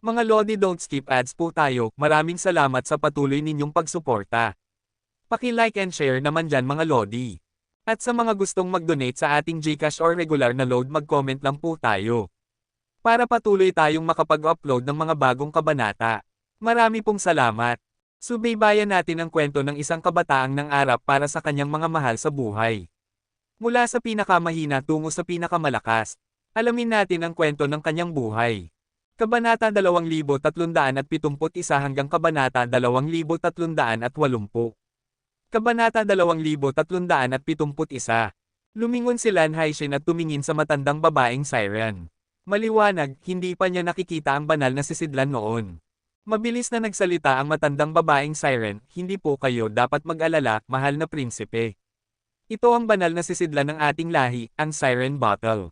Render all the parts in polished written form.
Mga Lodi, don't skip ads po tayo. Maraming salamat sa patuloy ninyong pagsuporta. Paki-like and share naman dyan mga Lodi. At sa mga gustong mag-donate sa ating GCash or regular na load, mag-comment lang po tayo. Para patuloy tayong makapag-upload ng mga bagong kabanata. Marami pong salamat. Subaybayan natin ang kwento ng isang kabataang nangarap para sa kanyang mga mahal sa buhay. Mula sa pinakamahina tungo sa pinakamalakas. Alamin natin ang kwento ng kanyang buhay. Kabanata 2371 hanggang Kabanata 2380. Kabanata 2371. Lumingon si Lan Haixin at tumingin sa matandang babaeng siren. Maliwanag, hindi pa niya nakikita ang banal na sisidlan noon. Mabilis na nagsalita ang matandang babaeng siren, hindi po kayo dapat mag-alala, mahal na prinsipe. Ito ang banal na sisidlan ng ating lahi, ang siren bottle.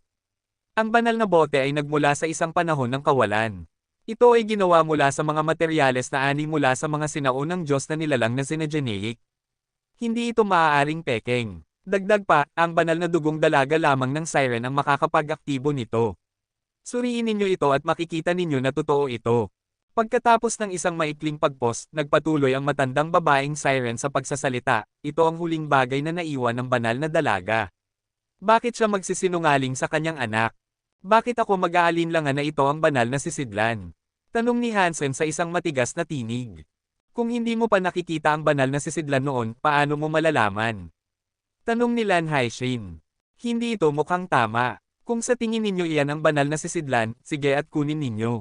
Ang banal na bote ay nagmula sa isang panahon ng kawalan. Ito ay ginawa mula sa mga materyales na ani mula sa mga sinaunang Diyos na nilalang na Sinageneic. Hindi ito maaaring pekeng. Dagdag pa, ang banal na dugong dalaga lamang ng siren ang makakapag-aktibo nito. Suriin ninyo ito at makikita ninyo na totoo ito. Pagkatapos ng isang maikling pagpost, nagpatuloy ang matandang babaeng siren sa pagsasalita. Ito ang huling bagay na naiwan ng banal na dalaga. Bakit siya magsisinungaling sa kanyang anak? Bakit ako mag-aalinlangan na ito ang banal na sisidlan? Tanong ni Hansen sa isang matigas na tinig. Kung hindi mo pa nakikita ang banal na sisidlan noon, paano mo malalaman? Tanong ni Lan Haixin. Hindi ito mukhang tama. Kung sa tingin ninyo iyan ang banal na sisidlan, sige at kunin ninyo.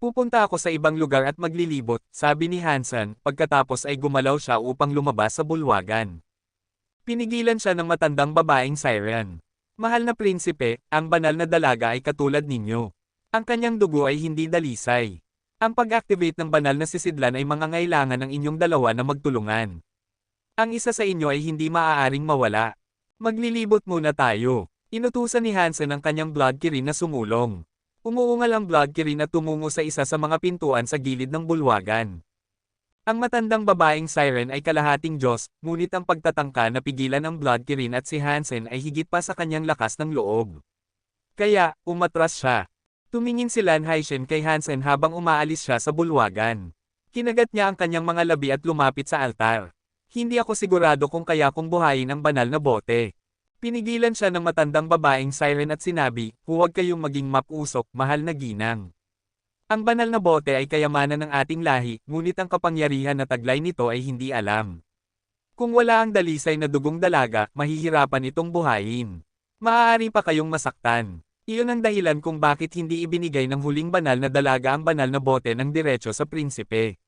Pupunta ako sa ibang lugar at maglilibot, sabi ni Hansen, pagkatapos ay gumalaw siya upang lumabas sa bulwagan. Pinigilan siya ng matandang babaeng siren. Mahal na prinsipe, ang banal na dalaga ay katulad ninyo. Ang kanyang dugo ay hindi dalisay. Ang pag-activate ng banal na sisidlan ay mangangailangan ng inyong dalawa na magtulungan. Ang isa sa inyo ay hindi maaaring mawala. Maglilibot muna tayo. Inutusan ni Hansen ang kanyang blood kirin na sumulong. Umuungal ang blood kirin at tumungo sa isa sa mga pintuan sa gilid ng bulwagan. Ang matandang babaeng siren ay kalahating Diyos, ngunit ang pagtatangka na pigilan ang blood kirin at si Hansen ay higit pa sa kanyang lakas ng loob. Kaya, umatras siya. Tumingin si Lan Haixin kay Hansen habang umaalis siya sa bulwagan. Kinagat niya ang kanyang mga labi at lumapit sa altar. Hindi ako sigurado kung kaya kong buhayin ang banal na bote. Pinigilan siya ng matandang babaeng siren at sinabi, huwag kayong maging mapusok, mahal na ginang. Ang banal na bote ay kayamanan ng ating lahi, ngunit ang kapangyarihan na taglay nito ay hindi alam. Kung wala ang dalisay na dugong dalaga, mahihirapan itong buhayin. Maaari pa kayong masaktan. Iyon ang dahilan kung bakit hindi ibinigay ng huling banal na dalaga ang banal na bote ng diretso sa prinsipe.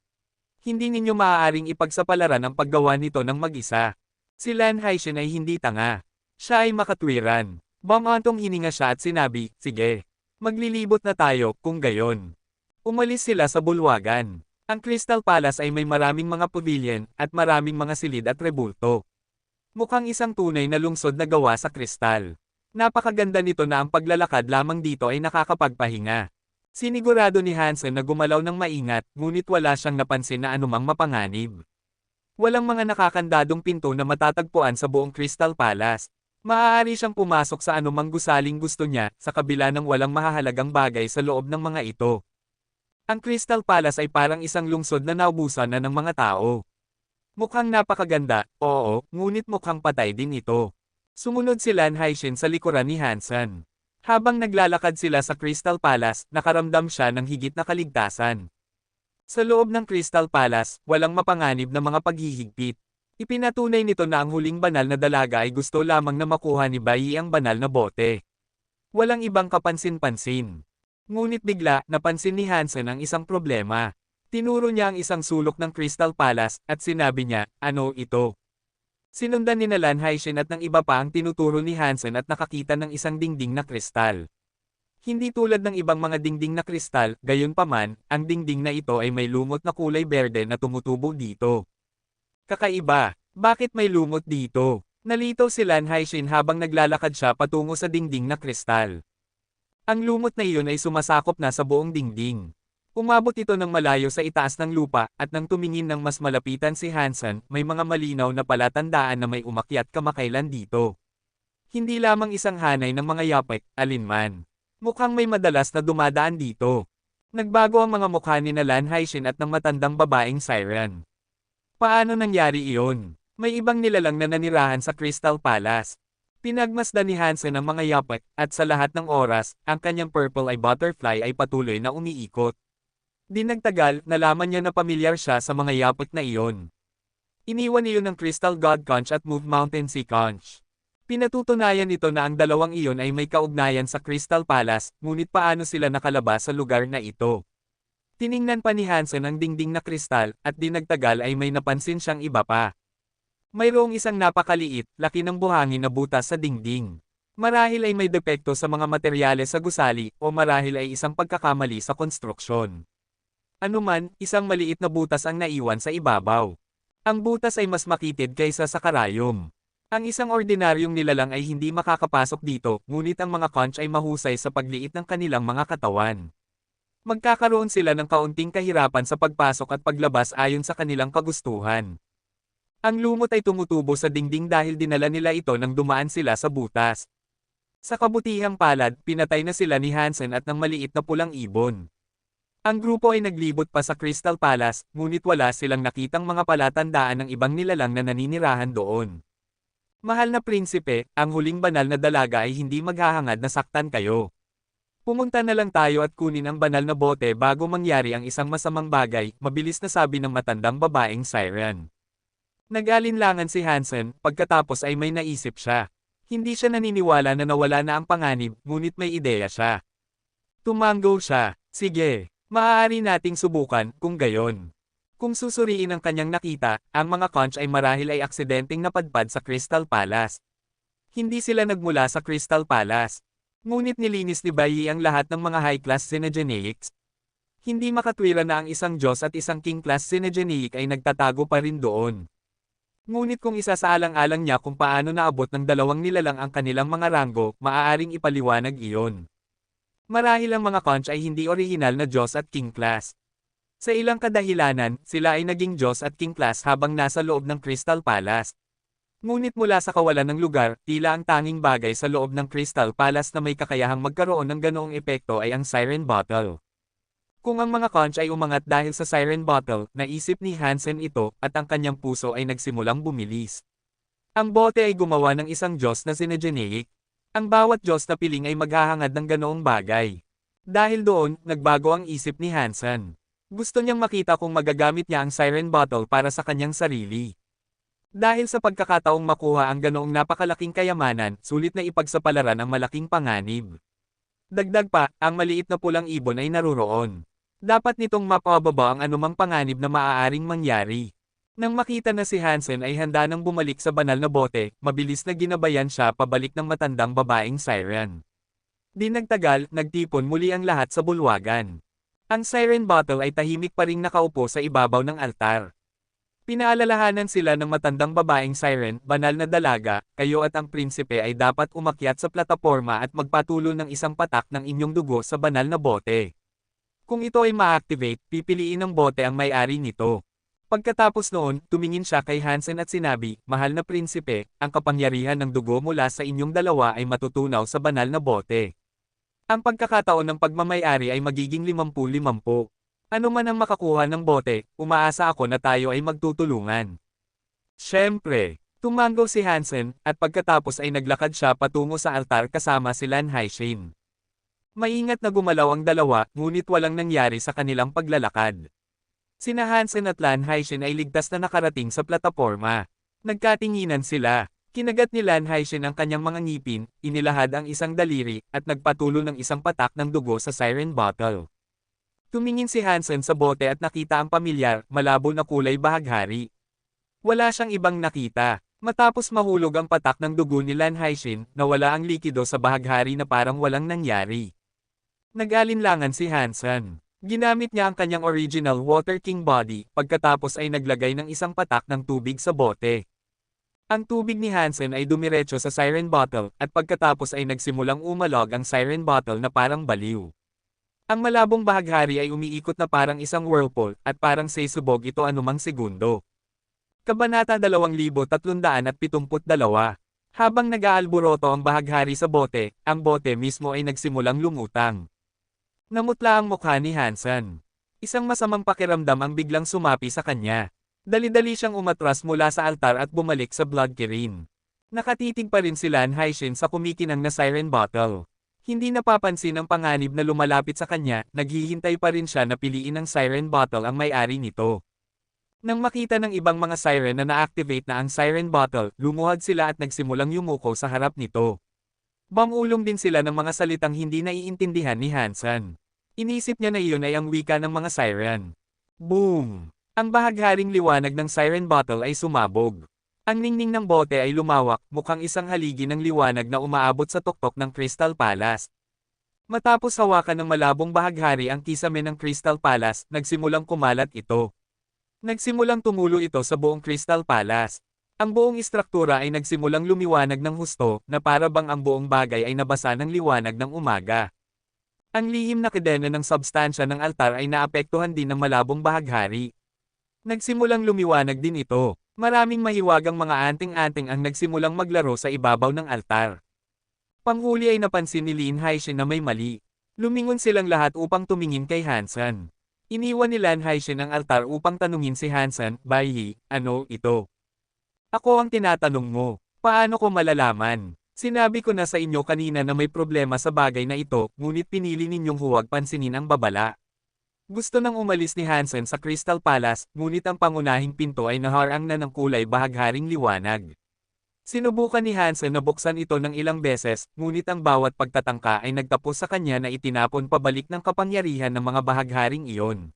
Hindi ninyo maaaring ipagsapalaran ang paggawa nito ng mag-isa. Si Lan Haixin ay hindi tanga. Siya ay makatwiran. Bumantong hininga siya at sinabi, sige. Maglilibot na tayo, kung gayon. Umalis sila sa bulwagan. Ang Crystal Palace ay may maraming mga pavilion, at maraming mga silid at rebulto. Mukhang isang tunay na lungsod na gawa sa kristal. Napakaganda nito na ang paglalakad lamang dito ay nakakapagpahinga. Sinigurado ni Hansen na gumalaw ng maingat, ngunit wala siyang napansin na anumang mapanganib. Walang mga nakakandadong pinto na matatagpuan sa buong Crystal Palace. Maaari siyang pumasok sa anumang gusaling gusto niya, sa kabila ng walang mahahalagang bagay sa loob ng mga ito. Ang Crystal Palace ay parang isang lungsod na naubusan na ng mga tao. Mukhang napakaganda, oo, ngunit mukhang patay din ito. Sumunod si Lan Haixin sa likuran ni Hansen. Habang naglalakad sila sa Crystal Palace, nakaramdam siya ng higit na kaligtasan. Sa loob ng Crystal Palace, walang mapanganib na mga paghihigpit. Ipinatunay nito na ang huling banal na dalaga ay gusto lamang na makuha ni Bai ang banal na bote. Walang ibang kapansin-pansin. Ngunit bigla, napansin ni Hansen ang isang problema. Tinuro niya ang isang sulok ng Crystal Palace, at sinabi niya, ano ito? Sinundan ni Lan Haixin at ng iba pa ang tinuturo ni Hansen at nakakita ng isang dingding na kristal. Hindi tulad ng ibang mga dingding na kristal, gayunpaman, ang dingding na ito ay may lumot na kulay berde na tumutubo dito. Kakaiba, bakit may lumot dito? Nalito si Lan Haixin habang naglalakad siya patungo sa dingding na kristal. Ang lumot na iyon ay sumasakop na sa buong dingding. Umabot ito ng malayo sa itaas ng lupa, at nang tumingin ng mas malapitan si Hansen, may mga malinaw na palatandaan na may umakyat kamakailan dito. Hindi lamang isang hanay ng mga yapek, alinman. Mukhang may madalas na dumadaan dito. Nagbago ang mga mukha ni Lan Haishin at ng matandang babaeng siren. Paano nangyari iyon? May ibang nilalang na nanirahan sa Crystal Palace. Pinagmasdan ni Hansen ang mga yapak, at sa lahat ng oras, ang kanyang purple eye butterfly ay patuloy na umiikot. Di nagtagal, nalaman niya na pamilyar siya sa mga yapak na iyon. Iniwan iyon ng Crystal God Conch at Move Mountain Sea Conch. Pinatutunayan nito na ang dalawang iyon ay may kaugnayan sa Crystal Palace, ngunit paano sila nakalabas sa lugar na ito? Tiningnan pa ni Hansen ang dingding na kristal, at di nagtagal ay may napansin siyang iba pa. Mayroong isang napakaliit, laki ng buhangin na butas sa dingding. Marahil ay may depekto sa mga materyales sa gusali, o marahil ay isang pagkakamali sa konstruksyon. Anuman, isang maliit na butas ang naiwan sa ibabaw. Ang butas ay mas makitid kaysa sa karayom. Ang isang ordinaryong nilalang ay hindi makakapasok dito, ngunit ang mga conch ay mahusay sa pagliit ng kanilang mga katawan. Magkakaroon sila ng kaunting kahirapan sa pagpasok at paglabas ayon sa kanilang kagustuhan. Ang lumot ay tumutubo sa dingding dahil dinala nila ito nang dumaan sila sa butas. Sa kabutihang palad, pinatay na sila ni Hansen at ng maliit na pulang ibon. Ang grupo ay naglibot pa sa Crystal Palace, ngunit wala silang nakitang mga palatandaan ng ibang nilalang na naninirahan doon. Mahal na prinsipe, ang huling banal na dalaga ay hindi maghahangad na saktan kayo. Pumunta na lang tayo at kunin ang banal na bote bago mangyari ang isang masamang bagay, mabilis na sabi ng matandang babaeng siren. Nag-alinlangan si Hansen, pagkatapos ay may naisip siya. Hindi siya naniniwala na nawala na ang panganib, ngunit may ideya siya. Tumango siya. Sige. Maaari nating subukan, kung gayon. Kung susuriin ang kanyang nakita, ang mga conch ay marahil ay aksidenteng napadpad sa Crystal Palace. Hindi sila nagmula sa Crystal Palace. Ngunit nilinis ni Bai ang lahat ng mga high-class Xenogeneics. Hindi makatwira na ang isang Diyos at isang King-class Xenogeneic ay nagtatago pa rin doon. Ngunit kung isasaalang-alang niya kung paano naabot ng dalawang nilalang ang kanilang mga ranggo, maaaring ipaliwanag iyon. Marahil ang mga conch ay hindi orihinal na Diyos at King class. Sa ilang kadahilanan, sila ay naging Diyos at King class habang nasa loob ng Crystal Palace. Ngunit mula sa kawalan ng lugar, tila ang tanging bagay sa loob ng Crystal Palace na may kakayahang magkaroon ng ganoong epekto ay ang Siren Bottle. Kung ang mga conch ay umangat dahil sa Siren Bottle, naisip ni Hansen ito, at ang kanyang puso ay nagsimulang bumilis. Ang bote ay gumawa ng isang Diyos na Xenogeneic. Ang bawat Diyos na piling ay maghahangad ng ganoong bagay. Dahil doon, nagbago ang isip ni Hansen. Gusto niyang makita kung magagamit niya ang Siren Bottle para sa kanyang sarili. Dahil sa pagkakataong makuha ang ganoong napakalaking kayamanan, sulit na ipagsapalaran ang malaking panganib. Dagdag pa, ang maliit na pulang ibon ay naruroon. Dapat nitong mapababa ang anumang panganib na maaaring mangyari. Nang makita na si Hansen ay handa nang bumalik sa banal na bote, mabilis na ginabayan siya pabalik ng matandang babaeng siren. Di nagtagal, nagtipon muli ang lahat sa bulwagan. Ang Siren Bottle ay tahimik pa ring nakaupo sa ibabaw ng altar. Pinaalalahanan sila ng matandang babaeng siren, banal na dalaga, kayo at ang prinsipe ay dapat umakyat sa plataporma at magpatulo ng isang patak ng inyong dugo sa banal na bote. Kung ito ay ma-activate, pipiliin ng bote ang may-ari nito. Pagkatapos noon, tumingin siya kay Hansen at sinabi, "Mahal na prinsipe, ang kapangyarihan ng dugo mula sa inyong dalawa ay matutunaw sa banal na bote. Ang pagkakataon ng pagmamay-ari ay magiging 50-50. Ano man ang makakuha ng bote, umaasa ako na tayo ay magtutulungan." Siyempre, tumango si Hansen, at pagkatapos ay naglakad siya patungo sa altar kasama si Lan Haishin. Maingat na gumalaw ang dalawa, ngunit walang nangyari sa kanilang paglalakad. Sina Hansen at Lan Haishin ay ligtas na nakarating sa plataporma. Nagkatinginan sila. Kinagat ni Lan Haishin ang kanyang mga ngipin, inilahad ang isang daliri, at nagpatulo ng isang patak ng dugo sa Siren Bottle. Tumingin si Hansen sa bote at nakita ang pamilyar, malabo na kulay bahaghari. Wala siyang ibang nakita. Matapos mahulog ang patak ng dugo ni Lan Haishin, nawala ang likido sa bahaghari na parang walang nangyari. Nag-alinlangan si Hansen. Ginamit niya ang kanyang original Water King body, pagkatapos ay naglagay ng isang patak ng tubig sa bote. Ang tubig ni Hansen ay dumiretso sa Siren Bottle, at pagkatapos ay nagsimulang umalog ang Siren Bottle na parang baliw. Ang malabong bahaghari ay umiikot na parang isang whirlpool, at parang sesubog ito anumang segundo. Kabanata 2372. Habang nag-aalboroto ang bahaghari sa bote, ang bote mismo ay nagsimulang lumutang. Namutla ang mukha ni Hansen. Isang masamang pakiramdam ang biglang sumapi sa kanya. Dali-dali siyang umatras mula sa altar at bumalik sa Blood Kirin. Nakatitig pa rin si Lan Haixin sa kumikinang na siren bottle. Hindi napapansin ang panganib na lumalapit sa kanya, naghihintay pa rin siya na piliin ng siren bottle ang may-ari nito. Nang makita ng ibang mga siren na na-activate na ang siren bottle, lumuhad sila at nagsimulang yumuko sa harap nito. Bamulong din sila ng mga salitang hindi naiintindihan ni Hansen. Inisip niya na iyon ay ang wika ng mga siren. Boom! Ang bahagharing liwanag ng siren bottle ay sumabog. Ang ningning ng bote ay lumawak, mukhang isang haligi ng liwanag na umaabot sa tuktok ng Crystal Palace. Matapos hawakan ng malabong bahaghari ang kisame ng Crystal Palace, nagsimulang kumalat ito. Nagsimulang tumulo ito sa buong Crystal Palace. Ang buong istruktura ay nagsimulang lumiwanag ng husto, na para bang ang buong bagay ay nabasa ng liwanag ng umaga. Ang lihim na kadena ng substansya ng altar ay naapektuhan din ng malabong bahaghari. Nagsimulang lumiwanag din ito. Maraming mahiwagang mga anting-anting ang nagsimulang maglaro sa ibabaw ng altar. Panghuli ay napansin ni Lin Haixin na may mali. Lumingon silang lahat upang tumingin kay Hansen. Iniwan ni Lan Haixin ang altar upang tanungin si Hansen, "Baiyi, ano ito?" "Ako ang tinatanong mo. Paano ko malalaman? Sinabi ko na sa inyo kanina na may problema sa bagay na ito, ngunit pinili ninyong huwag pansinin ang babala." Gusto nang umalis ni Hansen sa Crystal Palace, ngunit ang pangunahing pinto ay naharang na ng kulay bahagharing liwanag. Sinubukan ni Hansen na buksan ito ng ilang beses, ngunit ang bawat pagtatangka ay nagtapos sa kanya na itinapon pabalik ng kapangyarihan ng mga bahagharing iyon.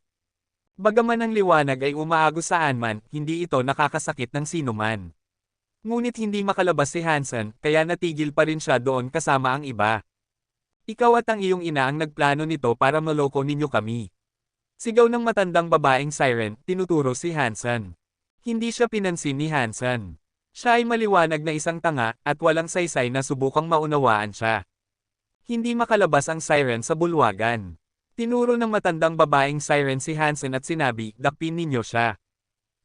Bagaman ang liwanag ay umaagos saan man, hindi ito nakakasakit ng sinuman. Ngunit hindi makalabas si Hansen, kaya natigil pa rin siya doon kasama ang iba. "Ikaw at ang iyong ina ang nagplano nito para maloko ninyo kami." Sigaw ng matandang babaeng siren, tinuturo si Hansen. Hindi siya pinansin ni Hansen. Siya ay maliwanag na isang tanga, at walang saysay na subukang maunawaan siya. Hindi makalabas ang siren sa bulwagan. Tinuro ng matandang babaeng siren si Hansen at sinabi, "Dakpin ninyo siya."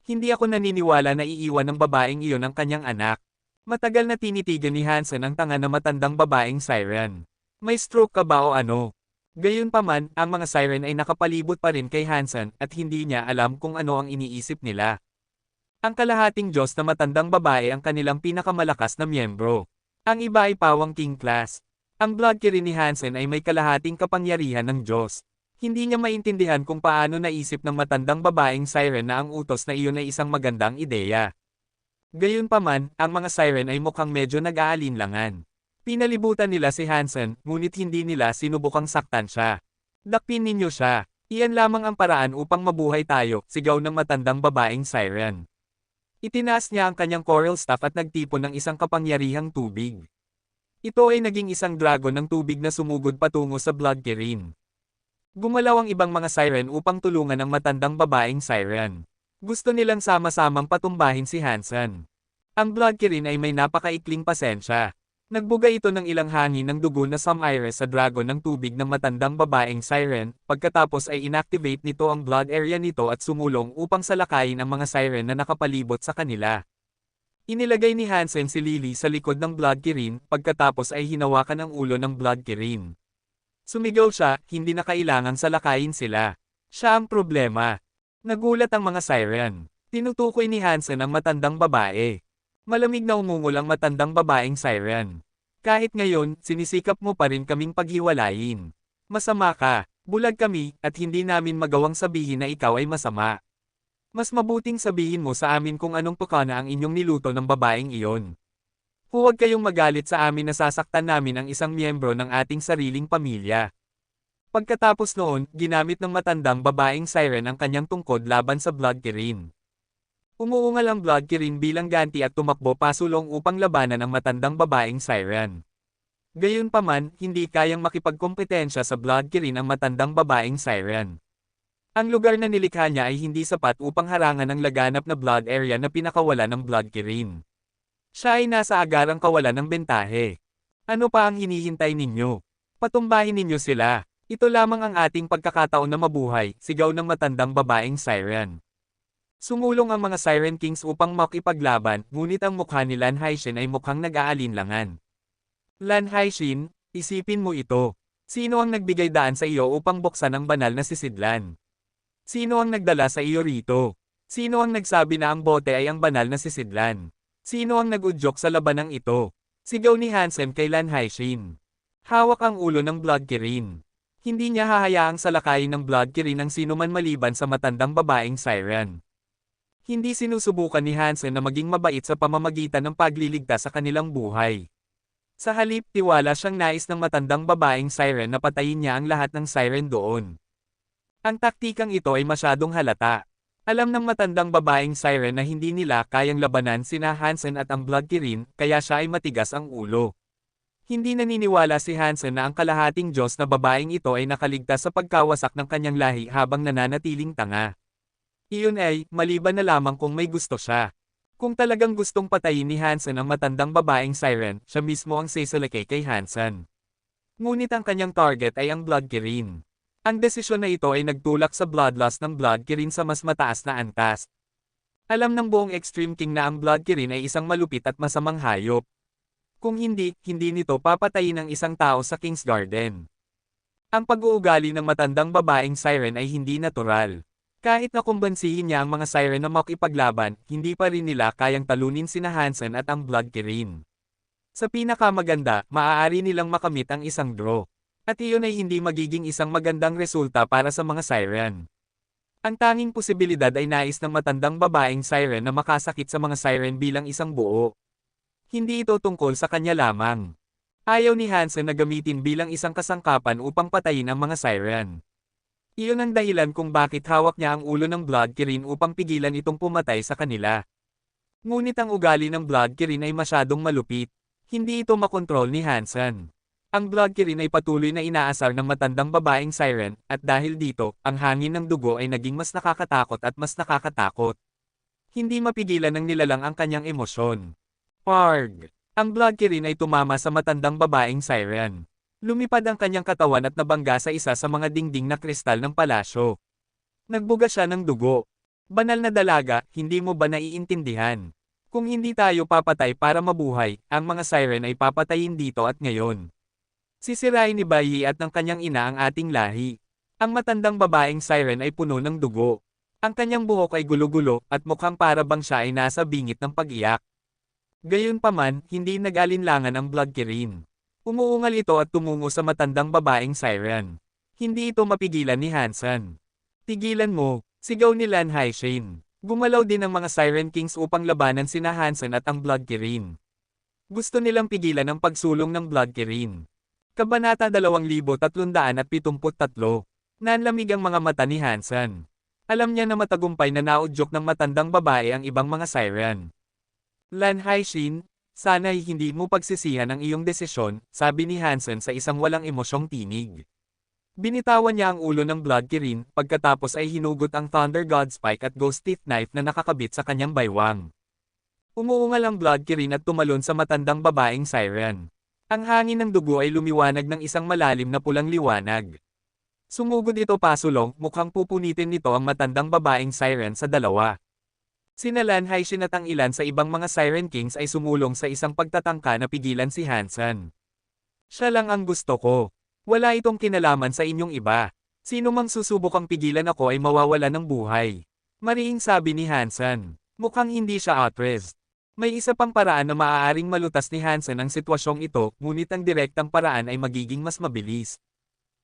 "Hindi ako naniniwala na iiwan ng babaeng iyon ang kanyang anak." Matagal na tinitigan ni Hansen ang tanga na matandang babaeng siren. "May stroke ka ba o ano?" Gayunpaman, ang mga siren ay nakapalibot pa rin kay Hansen at hindi niya alam kung ano ang iniisip nila. Ang kalahating Diyos na matandang babae ang kanilang pinakamalakas na miyembro. Ang iba ay pawang king class. Ang Blood Kirin ni Hansen ay may kalahating kapangyarihan ng Diyos. Hindi niya maintindihan kung paano naisip ng matandang babaeng siren na ang utos na iyon ay isang magandang ideya. Gayunpaman, ang mga siren ay mukhang medyo nag-aalinlangan. Pinalibutan nila si Hansen, ngunit hindi nila sinubukang saktan siya. "Dakpin ninyo siya. Iyan lamang ang paraan upang mabuhay tayo," sigaw ng matandang babaeng siren. Itinaas niya ang kanyang coral staff at nagtipon ng isang kapangyarihang tubig. Ito ay naging isang dragon ng tubig na sumugod patungo sa Blood Kirin. Gumalaw ang ibang mga siren upang tulungan ang matandang babaeng siren. Gusto nilang sama-samang patumbahin si Hansen. Ang Blood Kirin ay may napakaikling pasensya. Nagbuga ito ng ilang hangin ng dugo na sumire sa dragon ng tubig ng matandang babaeng siren, pagkatapos ay inactivate nito ang blood area nito at sumulong upang salakayin ang mga siren na nakapalibot sa kanila. Inilagay ni Hansen si Lily sa likod ng Blood Kirin, pagkatapos ay hinawakan ang ulo ng Blood Kirin. Sumigaw siya, hindi na kailangang salakayin sila. Siya ang problema. Nagulat ang mga siren. Tinutukoy ni Hansen ang matandang babae. Malamig na umungol ang matandang babaeng siren. "Kahit ngayon, sinisikap mo pa rin kaming paghiwalayin. Masama ka, bulag kami, at hindi namin magawang sabihin na ikaw ay masama. Mas mabuting sabihin mo sa amin kung anong tukana ang inyong niluto ng babaeng iyon. Huwag kayong magalit sa amin na sasaktan namin ang isang miyembro ng ating sariling pamilya." Pagkatapos noon, ginamit ng matandang babaeng siren ang kanyang tungkod laban sa Blood Kirin. Umuungal ang Blood Kirin bilang ganti at tumakbo pasulong upang labanan ang matandang babaeng siren. Gayunpaman, hindi kayang makipagkompetensya sa Blood Kirin ang matandang babaeng siren. Ang lugar na nilikha niya ay hindi sapat upang harangan ang laganap na blood area na pinakawala ng Blood Kirin. Siya ay nasa agarang kawalan ng bentahe. "Ano pa ang hinihintay ninyo? Patumbahin ninyo sila. Ito lamang ang ating pagkakataon na mabuhay," sigaw ng matandang babaeng siren. Sumulong ang mga Siren Kings upang makipaglaban, ngunit ang mukha ni Lan Haixin ay mukhang nag-aalinlangan. "Lan Haixin, isipin mo ito. Sino ang nagbigay daan sa iyo upang buksan ang banal na sisidlan? Sino ang nagdala sa iyo rito? Sino ang nagsabi na ang bote ay ang banal na sisidlan? Sino ang nag-udyok sa labanang ito? Sigaw ni Hansen kay Lan Haixin. Hawak ang ulo ng Blood Kirin. Hindi niya hahayaang salakayin ng Blood Kirin ang sinuman maliban sa matandang babaeng siren. Hindi sinusubukan ni Hansen na maging mabait sa pamamagitan ng pagliligtas sa kanilang buhay. Sa halip, tiwala siyang nais ng matandang babaeng siren na patayin niya ang lahat ng siren doon. Ang taktikang ito ay masyadong halata. Alam ng matandang babaeng siren na hindi nila kayang labanan sina Hansen at ang Blood Kirin, kaya siya ay matigas ang ulo. Hindi naniniwala si Hansen na ang kalahating Diyos na babaeng ito ay nakaligtas sa pagkawasak ng kanyang lahi habang nananatiling tanga. Iyon ay, maliban na lamang kung may gusto siya. Kung talagang gustong patayin ni Hansen ang matandang babaeng siren, siya mismo ang sesalakay kay Hansen. Ngunit ang kanyang target ay ang Blood Kirin. Ang desisyon na ito ay nagtulak sa bloodlust ng Blood Kirin sa mas mataas na antas. Alam ng buong Extreme King na ang Blood Kirin ay isang malupit at masamang hayop. Kung hindi nito papatayin ang isang tao sa King's Garden. Ang pag-uugali ng matandang babaeng siren ay hindi natural. Kahit na kumbansihin niya ang mga siren na makipaglaban, hindi pa rin nila kayang talunin sina Hansen at ang Blood Kirin. Sa pinakamaganda, maaari nilang makamit ang isang draw. At iyon ay hindi magiging isang magandang resulta para sa mga siren. Ang tanging posibilidad ay nais ng matandang babaeng siren na makasakit sa mga siren bilang isang buo. Hindi ito tungkol sa kanya lamang. Ayaw ni Hansen na gamitin bilang isang kasangkapan upang patayin ang mga siren. Iyon ang dahilan kung bakit hawak niya ang ulo ng Blood Kirin upang pigilan itong pumatay sa kanila. Ngunit ang ugali ng Blood Kirin ay masyadong malupit. Hindi ito makontrol ni Hansen. Ang Blood Kirin ay patuloy na inaasar ng matandang babaeng siren, at dahil dito, ang hangin ng dugo ay naging mas nakakatakot at mas nakakatakot. Hindi mapigilan ng nilalang ang kanyang emosyon. Parg! Ang Blood Kirin ay tumama sa matandang babaeng siren. Lumipad ang kanyang katawan at nabangga sa isa sa mga dingding na kristal ng palasyo. Nagbuga siya ng dugo. Banal na dalaga, hindi mo ba naiintindihan? Kung hindi tayo papatay para mabuhay, ang mga siren ay papatayin dito at ngayon. Sisirain ni Bai at ng kanyang ina ang ating lahi. Ang matandang babaeng siren ay puno ng dugo. Ang kanyang buhok ay gulo-gulo at mukhang para bang siya ay nasa bingit ng pag-iyak. Gayunpaman, hindi nag-alinlangan ang Blood Kirin. Umuungal ito at tumungo sa matandang babaeng siren. Hindi ito mapigilan ni Hansen. Tigilan mo, sigaw ni Lan Haixin. Gumalaw din ang mga Siren Kings upang labanan sina Hansen at ang Blood Kirin. Gusto nilang pigilan ang pagsulong ng Blood Kirin. Kabanata 2373. Nanlamig ang mga mata ni Hansen. Alam niya na matagumpay na naudyok ng matandang babae ang ibang mga siren. Lan Haixin, sana'y hindi mo pagsisihan ang iyong desisyon, sabi ni Hansen sa isang walang emosyong tinig. Binitawan niya ang ulo ng Blood Kirin, pagkatapos ay hinugot ang Thunder God Spike at Ghost Teeth Knife na nakakabit sa kanyang baywang. Umuungal ang Blood Kirin at tumalon sa matandang babaeng siren. Ang hangin ng dugo ay lumiwanag ng isang malalim na pulang liwanag. Sumugod ito pasulong, mukhang pupunitin nito ang matandang babaeng siren sa dalawa. Sina Lan Haixin at ang ilan sa ibang mga Siren Kings ay sumulong sa isang pagtatangka na pigilan si Hansen. Siya lang ang gusto ko. Wala itong kinalaman sa inyong iba. Sino mang susubukang pigilan ako ay mawawala ng buhay. Mariing sabi ni Hansen. Mukhang hindi siya authorized. May isa pang paraan na maaaring malutas ni Hansen ang sitwasyong ito, ngunit ang direktang paraan ay magiging mas mabilis.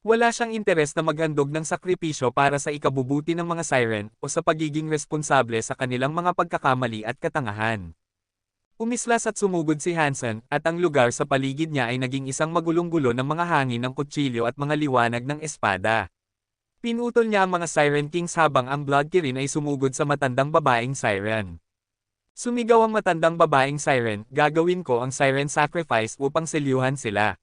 Wala siyang interes na maghandog ng sakripisyo para sa ikabubuti ng mga siren, o sa pagiging responsable sa kanilang mga pagkakamali at katangahan. Umislas at sumugod si Hansen, at ang lugar sa paligid niya ay naging isang magulong-gulo ng mga hangin ng kutsilyo at mga liwanag ng espada. Pinutol niya ang mga Siren Kings habang ang Blood Kirin ay sumugod sa matandang babaeng siren. Sumigaw ang matandang babaeng siren, gagawin ko ang siren sacrifice upang selyuhan sila.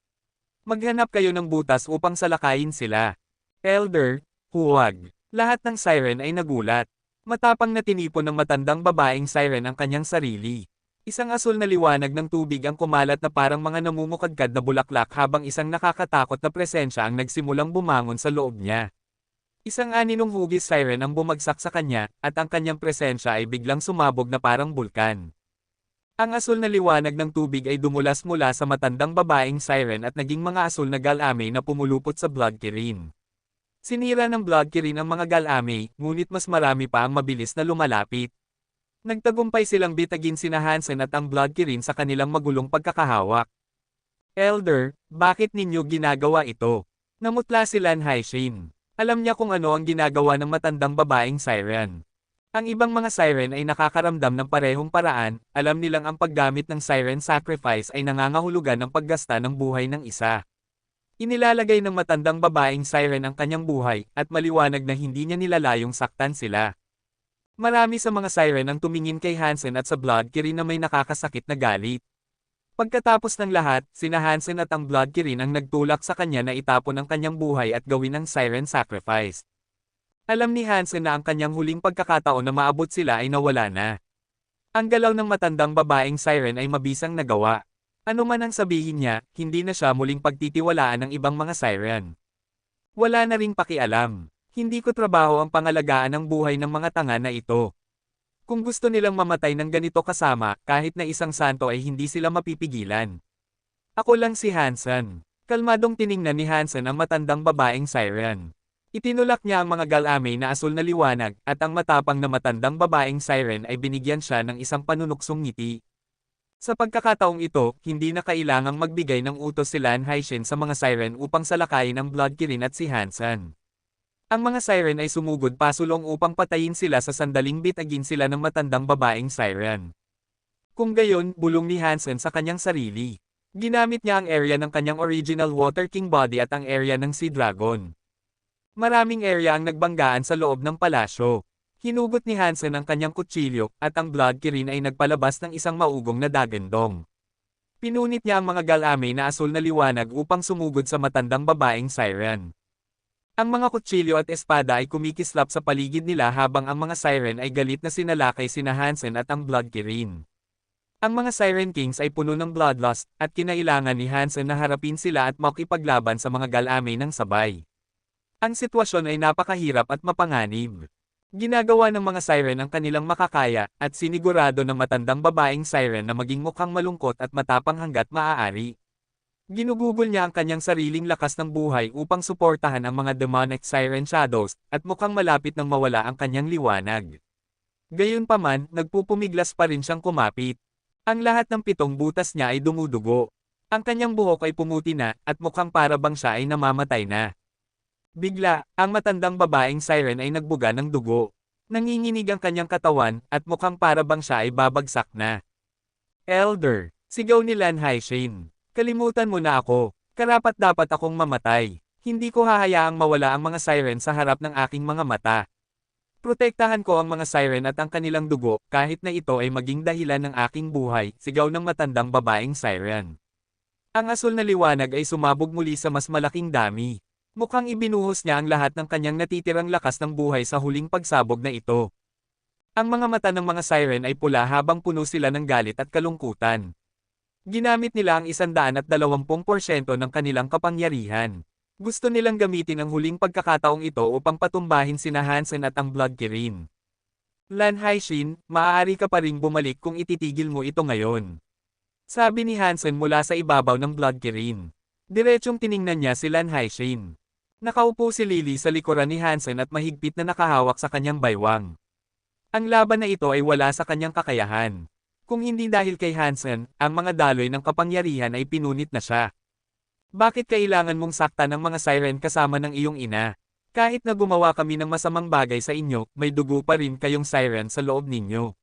Maghanap kayo ng butas upang salakayin sila. Elder, huwag. Lahat ng siren ay nagulat. Matapang na tinipon ng matandang babaeng siren ang kanyang sarili. Isang asul na liwanag ng tubig ang kumalat na parang mga namumukadkad na bulaklak habang isang nakakatakot na presensya ang nagsimulang bumangon sa loob niya. Isang aninong hugis siren ang bumagsak sa kanya, at ang kanyang presensya ay biglang sumabog na parang bulkan. Ang asul na liwanag ng tubig ay dumulas mula sa matandang babaeng siren at naging mga asul na galame na pumulupot sa Blood Kirin. Sinira ng Blood Kirin ang mga galame, ngunit mas marami pa ang mabilis na lumalapit. Nagtagumpay silang bitagin sina Hansen at ang Blood Kirin sa kanilang magulong pagkakahawak. Elder, bakit ninyo ginagawa ito? Namutla si Lan Haixin. Alam niya kung ano ang ginagawa ng matandang babaeng siren. Ang ibang mga siren ay nakakaramdam ng parehong paraan, alam nilang ang paggamit ng siren sacrifice ay nangangahulugan ng paggasta ng buhay ng isa. Inilalagay ng matandang babaeng siren ang kanyang buhay, at maliwanag na hindi niya nilalayong saktan sila. Marami sa mga siren ang tumingin kay Hansen at sa Blood Kirin na may nakakasakit na galit. Pagkatapos ng lahat, sina Hansen at ang Blood Kirin ang nagtulak sa kanya na itapon ang kanyang buhay at gawin ang siren sacrifice. Alam ni Hansen na ang kanyang huling pagkakataon na maabot sila ay nawala na. Ang galaw ng matandang babaeng siren ay mabisang nagawa. Ano man ang sabihin niya, hindi na siya muling pagtitiwalaan ng ibang mga siren. Wala na ring pakialam. Hindi ko trabaho ang pangalagaan ng buhay ng mga tanga na ito. Kung gusto nilang mamatay ng ganito kasama, kahit na isang santo ay hindi sila mapipigilan. Ako lang si Hansen. Kalmadong tiningnan ni Hansen ang matandang babaeng siren. Itinulak niya ang mga galame na asul na liwanag, at ang matapang na matandang babaeng siren ay binigyan siya ng isang panunuksong ngiti. Sa pagkakataong ito, hindi na kailangang magbigay ng utos si Lan Haixin sa mga siren upang salakayin ang Blood Kirin at si Hansen. Ang mga siren ay sumugod pasulong upang patayin sila sa sandaling bitagin sila ng matandang babaeng siren. Kung gayon, bulong ni Hansen sa kanyang sarili. Ginamit niya ang area ng kanyang original Water King body at ang area ng Sea Dragon. Maraming area ang nagbanggaan sa loob ng palasyo. Hinugot ni Hansen ang kanyang kutsilyo, at ang Blood Kirin ay nagpalabas ng isang maugong na dagandong. Pinunit niya ang mga galame na asul na liwanag upang sumugod sa matandang babaeng siren. Ang mga kutsilyo at espada ay kumikislap sa paligid nila habang ang mga siren ay galit na sinalakay sina Hansen at ang Blood Kirin. Ang mga Siren Kings ay puno ng bloodlust, at kinailangan ni Hansen na harapin sila at makipaglaban sa mga galame ng sabay. Ang sitwasyon ay napakahirap at mapanganib. Ginagawa ng mga siren ang kanilang makakaya, at sinigurado ng matandang babaeng siren na maging mukhang malungkot at matapang hanggat maaari. Ginugugol niya ang kanyang sariling lakas ng buhay upang suportahan ang mga demonic siren shadows, at mukhang malapit nang mawala ang kanyang liwanag. Gayunpaman, nagpupumiglas pa rin siyang kumapit. Ang lahat ng 7 butas niya ay dumudugo. Ang kanyang buhok ay pumuti na, at mukhang para bang siya ay namamatay na. Bigla, ang matandang babaeng siren ay nagbuga ng dugo. Nanginginig ang kanyang katawan, at mukhang para bang siya ay babagsak na. Elder, sigaw ni Lan Haixin. Kalimutan mo na ako. Karapat-dapat akong mamatay. Hindi ko hahayaang mawala ang mga siren sa harap ng aking mga mata. Protektahan ko ang mga siren at ang kanilang dugo, kahit na ito ay maging dahilan ng aking buhay, sigaw ng matandang babaeng siren. Ang asul na liwanag ay sumabog muli sa mas malaking dami. Mukhang ibinuhos niya ang lahat ng kanyang natitirang lakas ng buhay sa huling pagsabog na ito. Ang mga mata ng mga siren ay pula habang puno sila ng galit at kalungkutan. Ginamit nila ang 120% ng kanilang kapangyarihan. Gusto nilang gamitin ang huling pagkakataong ito upang patumbahin sina Hansen at ang Blood Kirin. Lan Haixin, maaari ka pa ring bumalik kung ititigil mo ito ngayon. Sabi ni Hansen mula sa ibabaw ng Blood Kirin. Diretsong tiningnan niya si Lan Haixin. Nakaupo si Lily sa likuran ni Hansen at mahigpit na nakahawak sa kanyang baywang. Ang laban na ito ay wala sa kanyang kakayahan. Kung hindi dahil kay Hansen, ang mga daloy ng kapangyarihan ay pinunit na siya. Bakit kailangan mong saktan ng mga siren kasama ng iyong ina? Kahit na gumawa kami ng masamang bagay sa inyo, may dugo pa rin kayong siren sa loob ninyo.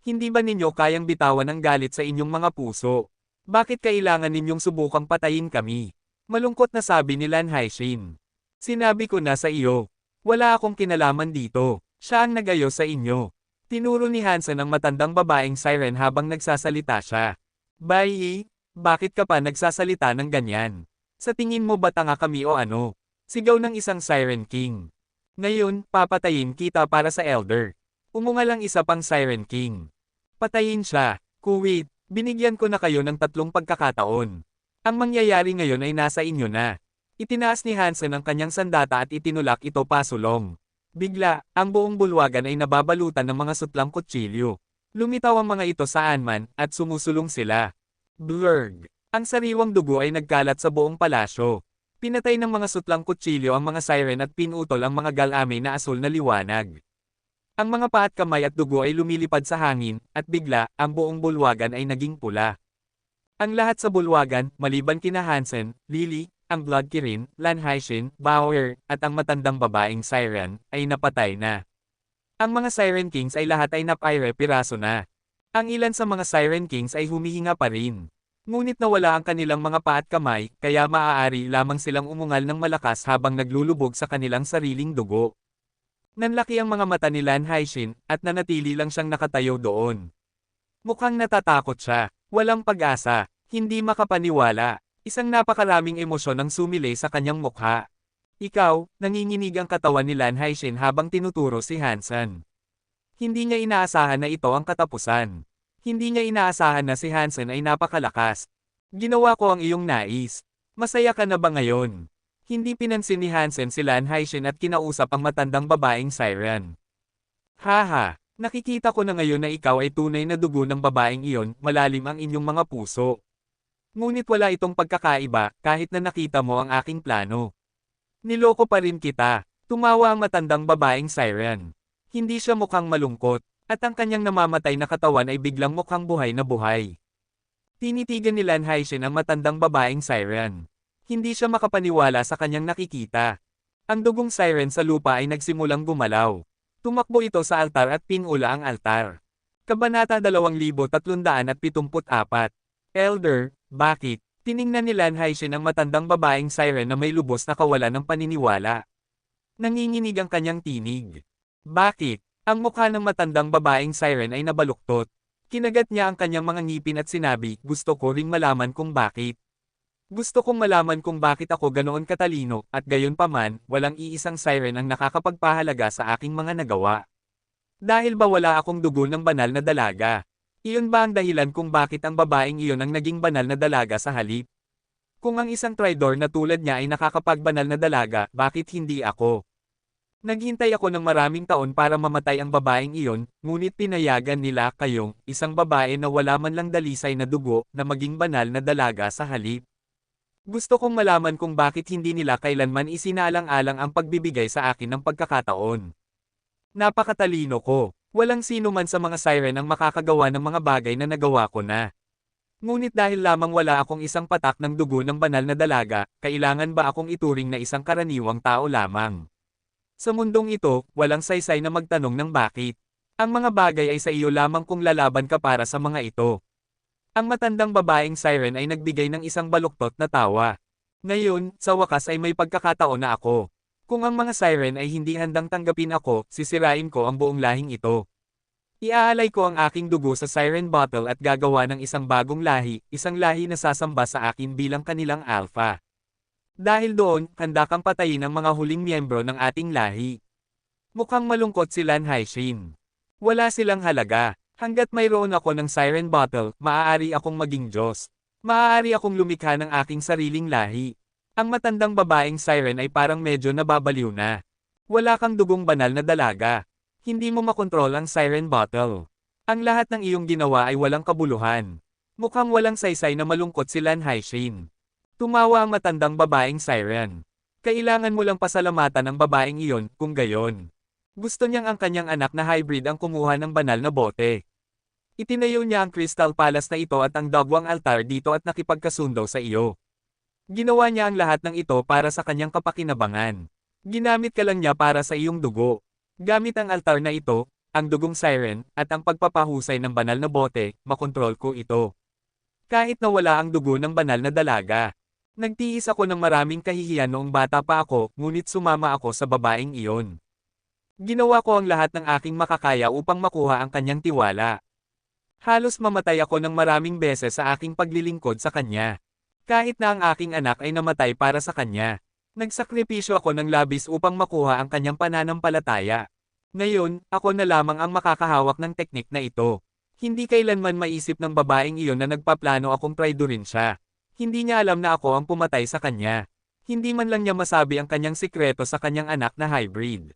Hindi ba ninyo kayang bitawan ang galit sa inyong mga puso? Bakit kailangan ninyong subukang patayin kami? Malungkot na sabi ni Lan Haixin. Sinabi ko na sa iyo. Wala akong kinalaman dito. Siya ang nagayo sa inyo. Tinuro ni Hansen ang matandang babaeng siren habang nagsasalita siya. Bai, bakit ka pa nagsasalita ng ganyan? Sa tingin mo ba tanga kami o ano? Sigaw ng isang Siren King. Ngayon, papatayin kita para sa Elder. Umungal ang isa pang Siren King. Patayin siya. Kuwait, binigyan ko na kayo ng 3 pagkakataon. Ang mangyayari ngayon ay nasa inyo na. Itinaas ni Hansen ang kanyang sandata at itinulak ito pasulong. Bigla, ang buong bulwagan ay nababalutan ng mga sutlang kutsilyo. Lumitaw ang mga ito saan man, at sumusulong sila. Blurg. Ang sariwang dugo ay nagkalat sa buong palasyo. Pinatay ng mga sutlang kutsilyo ang mga siren at pinutol ang mga galame na asul na liwanag. Ang mga paa at kamay at dugo ay lumilipad sa hangin, at bigla, ang buong bulwagan ay naging pula. Ang lahat sa bulwagan, maliban kina Hansen, Lily, ang Blood Kirin, Lan Haishin, Bauer, at ang matandang babaeng siren, ay napatay na. Ang mga Siren Kings ay lahat ay napay-piraso na. Ang ilan sa mga Siren Kings ay humihinga pa rin. Ngunit nawala ang kanilang mga paa at kamay, kaya maaari lamang silang umungal ng malakas habang naglulubog sa kanilang sariling dugo. Nanlaki ang mga mata ni Lan Haishin, at nanatili lang siyang nakatayo doon. Mukhang natatakot siya, walang pag-asa, hindi makapaniwala. Isang napakaraming emosyon ang sumilay sa kanyang mukha. Ikaw, nanginginig ang katawan ni Lan Haishin habang tinuturo si Hansen. Hindi niya inaasahan na ito ang katapusan. Hindi niya inaasahan na si Hansen ay napakalakas. Ginawa ko ang iyong nais. Masaya ka na ba ngayon? Hindi pinansin ni Hansen si Lan Haishin at kinausap ang matandang babaeng siren. Haha, nakikita ko na ngayon na ikaw ay tunay na dugo ng babaeng iyon, malalim ang inyong mga puso. Ngunit wala itong pagkakaiba, kahit na nakita mo ang aking plano. Niloko pa rin kita. Tumawa ang matandang babaeng siren. Hindi siya mukhang malungkot, at ang kanyang namamatay na katawan ay biglang mukhang buhay na buhay. Tinitigan ni Lan Haishin ang matandang babaeng siren. Hindi siya makapaniwala sa kanyang nakikita. Ang dugong siren sa lupa ay nagsimulang gumalaw. Tumakbo ito sa altar at pinula ang altar. Kabanata 2374. Elder, bakit? Tiningnan ni Lan Haishin ang matandang babaeng siren na may lubos na kawalan ng paniniwala. Nanginginig ang kanyang tinig. Bakit? Ang mukha ng matandang babaeng siren ay nabaluktot. Kinagat niya ang kanyang mga ngipin at sinabi, gusto ko ring malaman kung bakit. Gusto kong malaman kung bakit ako ganoon katalino, at gayon pa man, walang iisang siren ang nakakapagpahalaga sa aking mga nagawa. Dahil ba wala akong dugo ng banal na dalaga? Iyon ba ang dahilan kung bakit ang babaeng iyon ang naging banal na dalaga sa halip? Kung ang isang traidor na tulad niya ay nakakapagbanal na dalaga, bakit hindi ako? Naghintay ako ng maraming taon para mamatay ang babaeng iyon, ngunit pinayagan nila kayong, isang babae na wala man lang dalisay na dugo, na maging banal na dalaga sa halip. Gusto kong malaman kung bakit hindi nila kailanman isinaalang-alang ang pagbibigay sa akin ng pagkakataon. Napakatalino ko. Walang sino man sa mga siren ang makakagawa ng mga bagay na nagawa ko na. Ngunit dahil lamang wala akong isang patak ng dugo ng banal na dalaga, kailangan ba akong ituring na isang karaniwang tao lamang? Sa mundong ito, walang saysay na magtanong ng bakit. Ang mga bagay ay sa iyo lamang kung lalaban ka para sa mga ito. Ang matandang babaeng siren ay nagbigay ng isang baluktot na tawa. Ngayon, sa wakas ay may pagkakataon na ako. Kung ang mga siren ay hindi handang tanggapin ako, sisirain ko ang buong lahing ito. Iaalay ko ang aking dugo sa siren bottle at gagawa ng isang bagong lahi, isang lahi na sasamba sa akin bilang kanilang alpha. Dahil doon, handa kang patayin ang mga huling miyembro ng ating lahi. Mukhang malungkot si Lan Haishin. Wala silang halaga. Hanggat mayroon ako ng siren bottle, maaari akong maging Diyos. Maaari akong lumikha ng aking sariling lahi. Ang matandang babaeng siren ay parang medyo nababaliw na. Wala kang dugong banal na dalaga. Hindi mo makontrol ang siren bottle. Ang lahat ng iyong ginawa ay walang kabuluhan. Mukhang walang saysay na malungkot si Lan Haishin. Tumawa ang matandang babaeng siren. Kailangan mo lang pasalamatan ang babaeng iyon, kung gayon. Gusto niyang ang kanyang anak na hybrid ang kumuha ng banal na bote. Itinayo niya ang Crystal Palace na ito at ang dagwang altar dito at nakipagkasundo sa iyo. Ginawa niya ang lahat ng ito para sa kanyang kapakinabangan. Ginamit ka lang niya para sa iyong dugo. Gamit ang altar na ito, ang dugong siren, at ang pagpapahusay ng banal na bote, makontrol ko ito. Kahit na wala ang dugo ng banal na dalaga. Nagtiis ako ng maraming kahihiyan noong bata pa ako, ngunit sumama ako sa babaeng iyon. Ginawa ko ang lahat ng aking makakaya upang makuha ang kanyang tiwala. Halos mamatay ako ng maraming beses sa aking paglilingkod sa kanya. Kahit na ang aking anak ay namatay para sa kanya. Nagsakripisyo ako ng labis upang makuha ang kanyang pananampalataya. Ngayon, ako na lamang ang makakahawak ng teknik na ito. Hindi kailanman maisip ng babaeng iyon na nagpaplano akong traidorin siya. Hindi niya alam na ako ang pumatay sa kanya. Hindi man lang niya masabi ang kanyang sikreto sa kanyang anak na hybrid.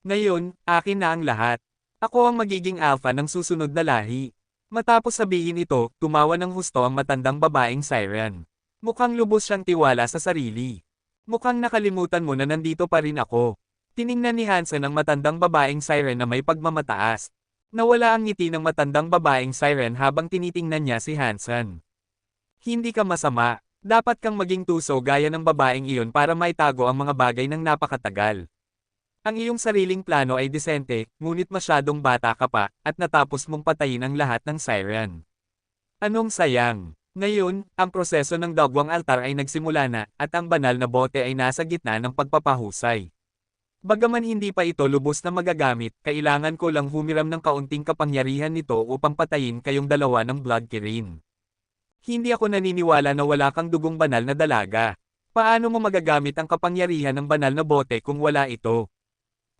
Ngayon, akin na ang lahat. Ako ang magiging alpha ng susunod na lahi. Matapos sabihin ito, tumawa ng husto ang matandang babaeng siren. Mukhang lubos siyang tiwala sa sarili. Mukhang nakalimutan mo na nandito pa rin ako. Tiningnan ni Hansen ang matandang babaeng siren na may pagmamataas. Nawala ang ngiti ng matandang babaeng siren habang tinitingnan niya si Hansen. Hindi ka masama. Dapat kang maging tuso gaya ng babaeng iyon para maitago ang mga bagay ng napakatagal. Ang iyong sariling plano ay disente, ngunit masyadong bata ka pa, at natapos mong patayin ang lahat ng siren. Anong sayang? Ngayon, ang proseso ng dagwang altar ay nagsimula na, at ang banal na bote ay nasa gitna ng pagpapahusay. Bagaman hindi pa ito lubos na magagamit, kailangan ko lang humiram ng kaunting kapangyarihan nito upang patayin kayong dalawa ng Blood Kirin. Hindi ako naniniwala na wala kang dugong banal na dalaga. Paano mo magagamit ang kapangyarihan ng banal na bote kung wala ito?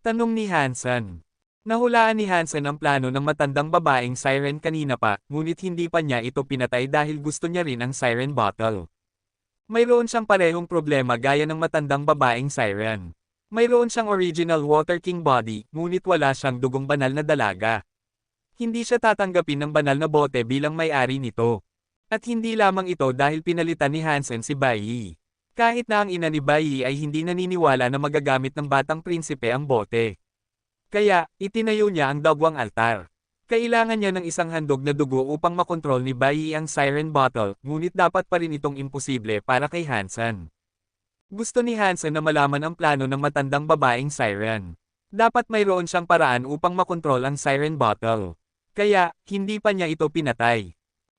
Tanong ni Hansen. Nahulaan ni Hansen ang plano ng matandang babaeng siren kanina pa, ngunit hindi pa niya ito pinatay dahil gusto niya rin ang siren bottle. Mayroon siyang parehong problema gaya ng matandang babaeng siren. Mayroon siyang original Water King body, ngunit wala siyang dugong banal na dalaga. Hindi siya tatanggapin ng banal na bote bilang may-ari nito. At hindi lamang ito dahil pinalitan ni Hansen si Bai Yi. Kahit na ang ina ni Bai Yi ay hindi naniniwala na magagamit ng batang prinsipe ang bote. Kaya, itinayo niya ang dagwang altar. Kailangan niya ng isang handog na dugo upang makontrol ni Bai Yi ang siren bottle, ngunit dapat pa rin itong imposible para kay Hansen. Gusto ni Hansen na malaman ang plano ng matandang babaeng siren. Dapat mayroon siyang paraan upang makontrol ang siren bottle. Kaya, hindi pa niya ito pinatay.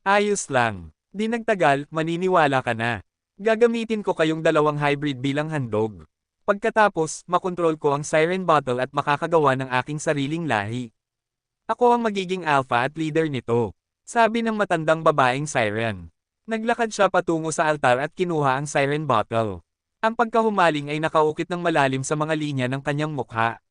Ayos lang. Di nagtagal, maniniwala ka na. Gagamitin ko kayong dalawang hybrid bilang handog. Pagkatapos, makontrol ko ang siren bottle at makakagawa ng aking sariling lahi. Ako ang magiging alpha at leader nito. Sabi ng matandang babaeng siren. Naglakad siya patungo sa altar at kinuha ang siren bottle. Ang pagkahumaling ay nakaukit ng malalim sa mga linya ng kanyang mukha.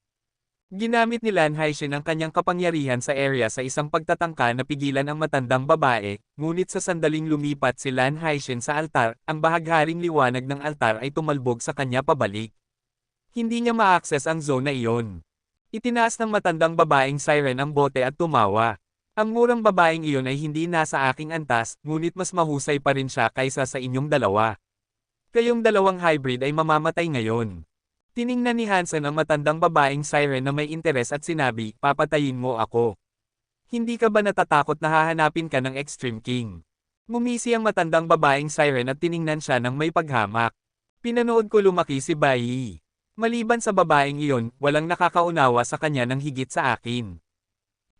Ginamit ni Lan Haixin ang kanyang kapangyarihan sa area sa isang pagtatangka na pigilan ang matandang babae, ngunit sa sandaling lumipat si Lan Haixin sa altar, ang bahagharing liwanag ng altar ay tumalbog sa kanya pabalik. Hindi niya ma-access ang zone na iyon. Itinaas ng matandang babaeng siren ang bote at tumawa. Ang murang babaeng iyon ay hindi nasa aking antas, ngunit mas mahusay pa rin siya kaysa sa inyong dalawa. Kayong dalawang hybrid ay mamamatay ngayon. Tiningnan ni Hansen ang matandang babaeng siren na may interes at sinabi, papatayin mo ako. Hindi ka ba natatakot na hahanapin ka ng Extreme King? Ngumisi ang matandang babaeng siren at tiningnan siya ng may paghamak. Pinanood ko lumaki si Bai Yi. Maliban sa babaeng iyon, walang nakakaunawa sa kanya ng higit sa akin.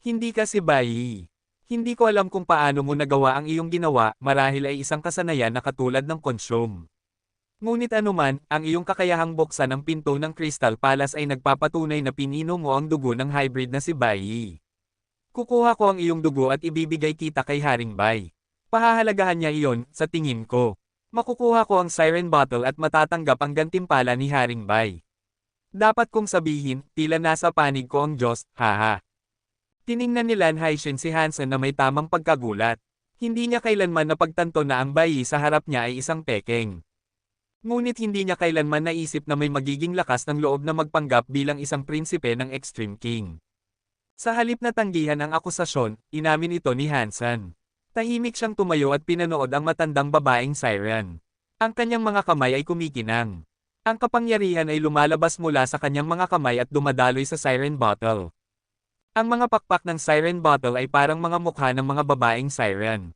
Hindi ka si Bai Yi. Hindi ko alam kung paano mo nagawa ang iyong ginawa, marahil ay isang kasanayan na katulad ng consume. Ngunit anuman, ang iyong kakayahang buksan ang pinto ng Crystal Palace ay nagpapatunay na pinino mo ang dugo ng hybrid na si Bai Yi. Kukuha ko ang iyong dugo at ibibigay kita kay Haring Bai. Pahahalagahan niya iyon, sa tingin ko. Makukuha ko ang siren bottle at matatanggap ang gantimpala ni Haring Bai. Dapat kong sabihin, tila nasa panig ko ang Diyos, haha. Tiningnan ni Lan Haixin si Hansen na may tamang pagkagulat. Hindi niya kailanman napagtanto na ang Bai Yi sa harap niya ay isang pekeng. Ngunit hindi niya kailanman naisip na may magiging lakas ng loob na magpanggap bilang isang prinsipe ng Extreme King. Sa halip na tanggihan ang akusasyon, inamin ito ni Hansen. Tahimik siyang tumayo at pinanood ang matandang babaeng siren. Ang kanyang mga kamay ay kumikinang. Ang kapangyarihan ay lumalabas mula sa kanyang mga kamay at dumadaloy sa siren bottle. Ang mga pakpak ng siren bottle ay parang mga mukha ng mga babaeng siren.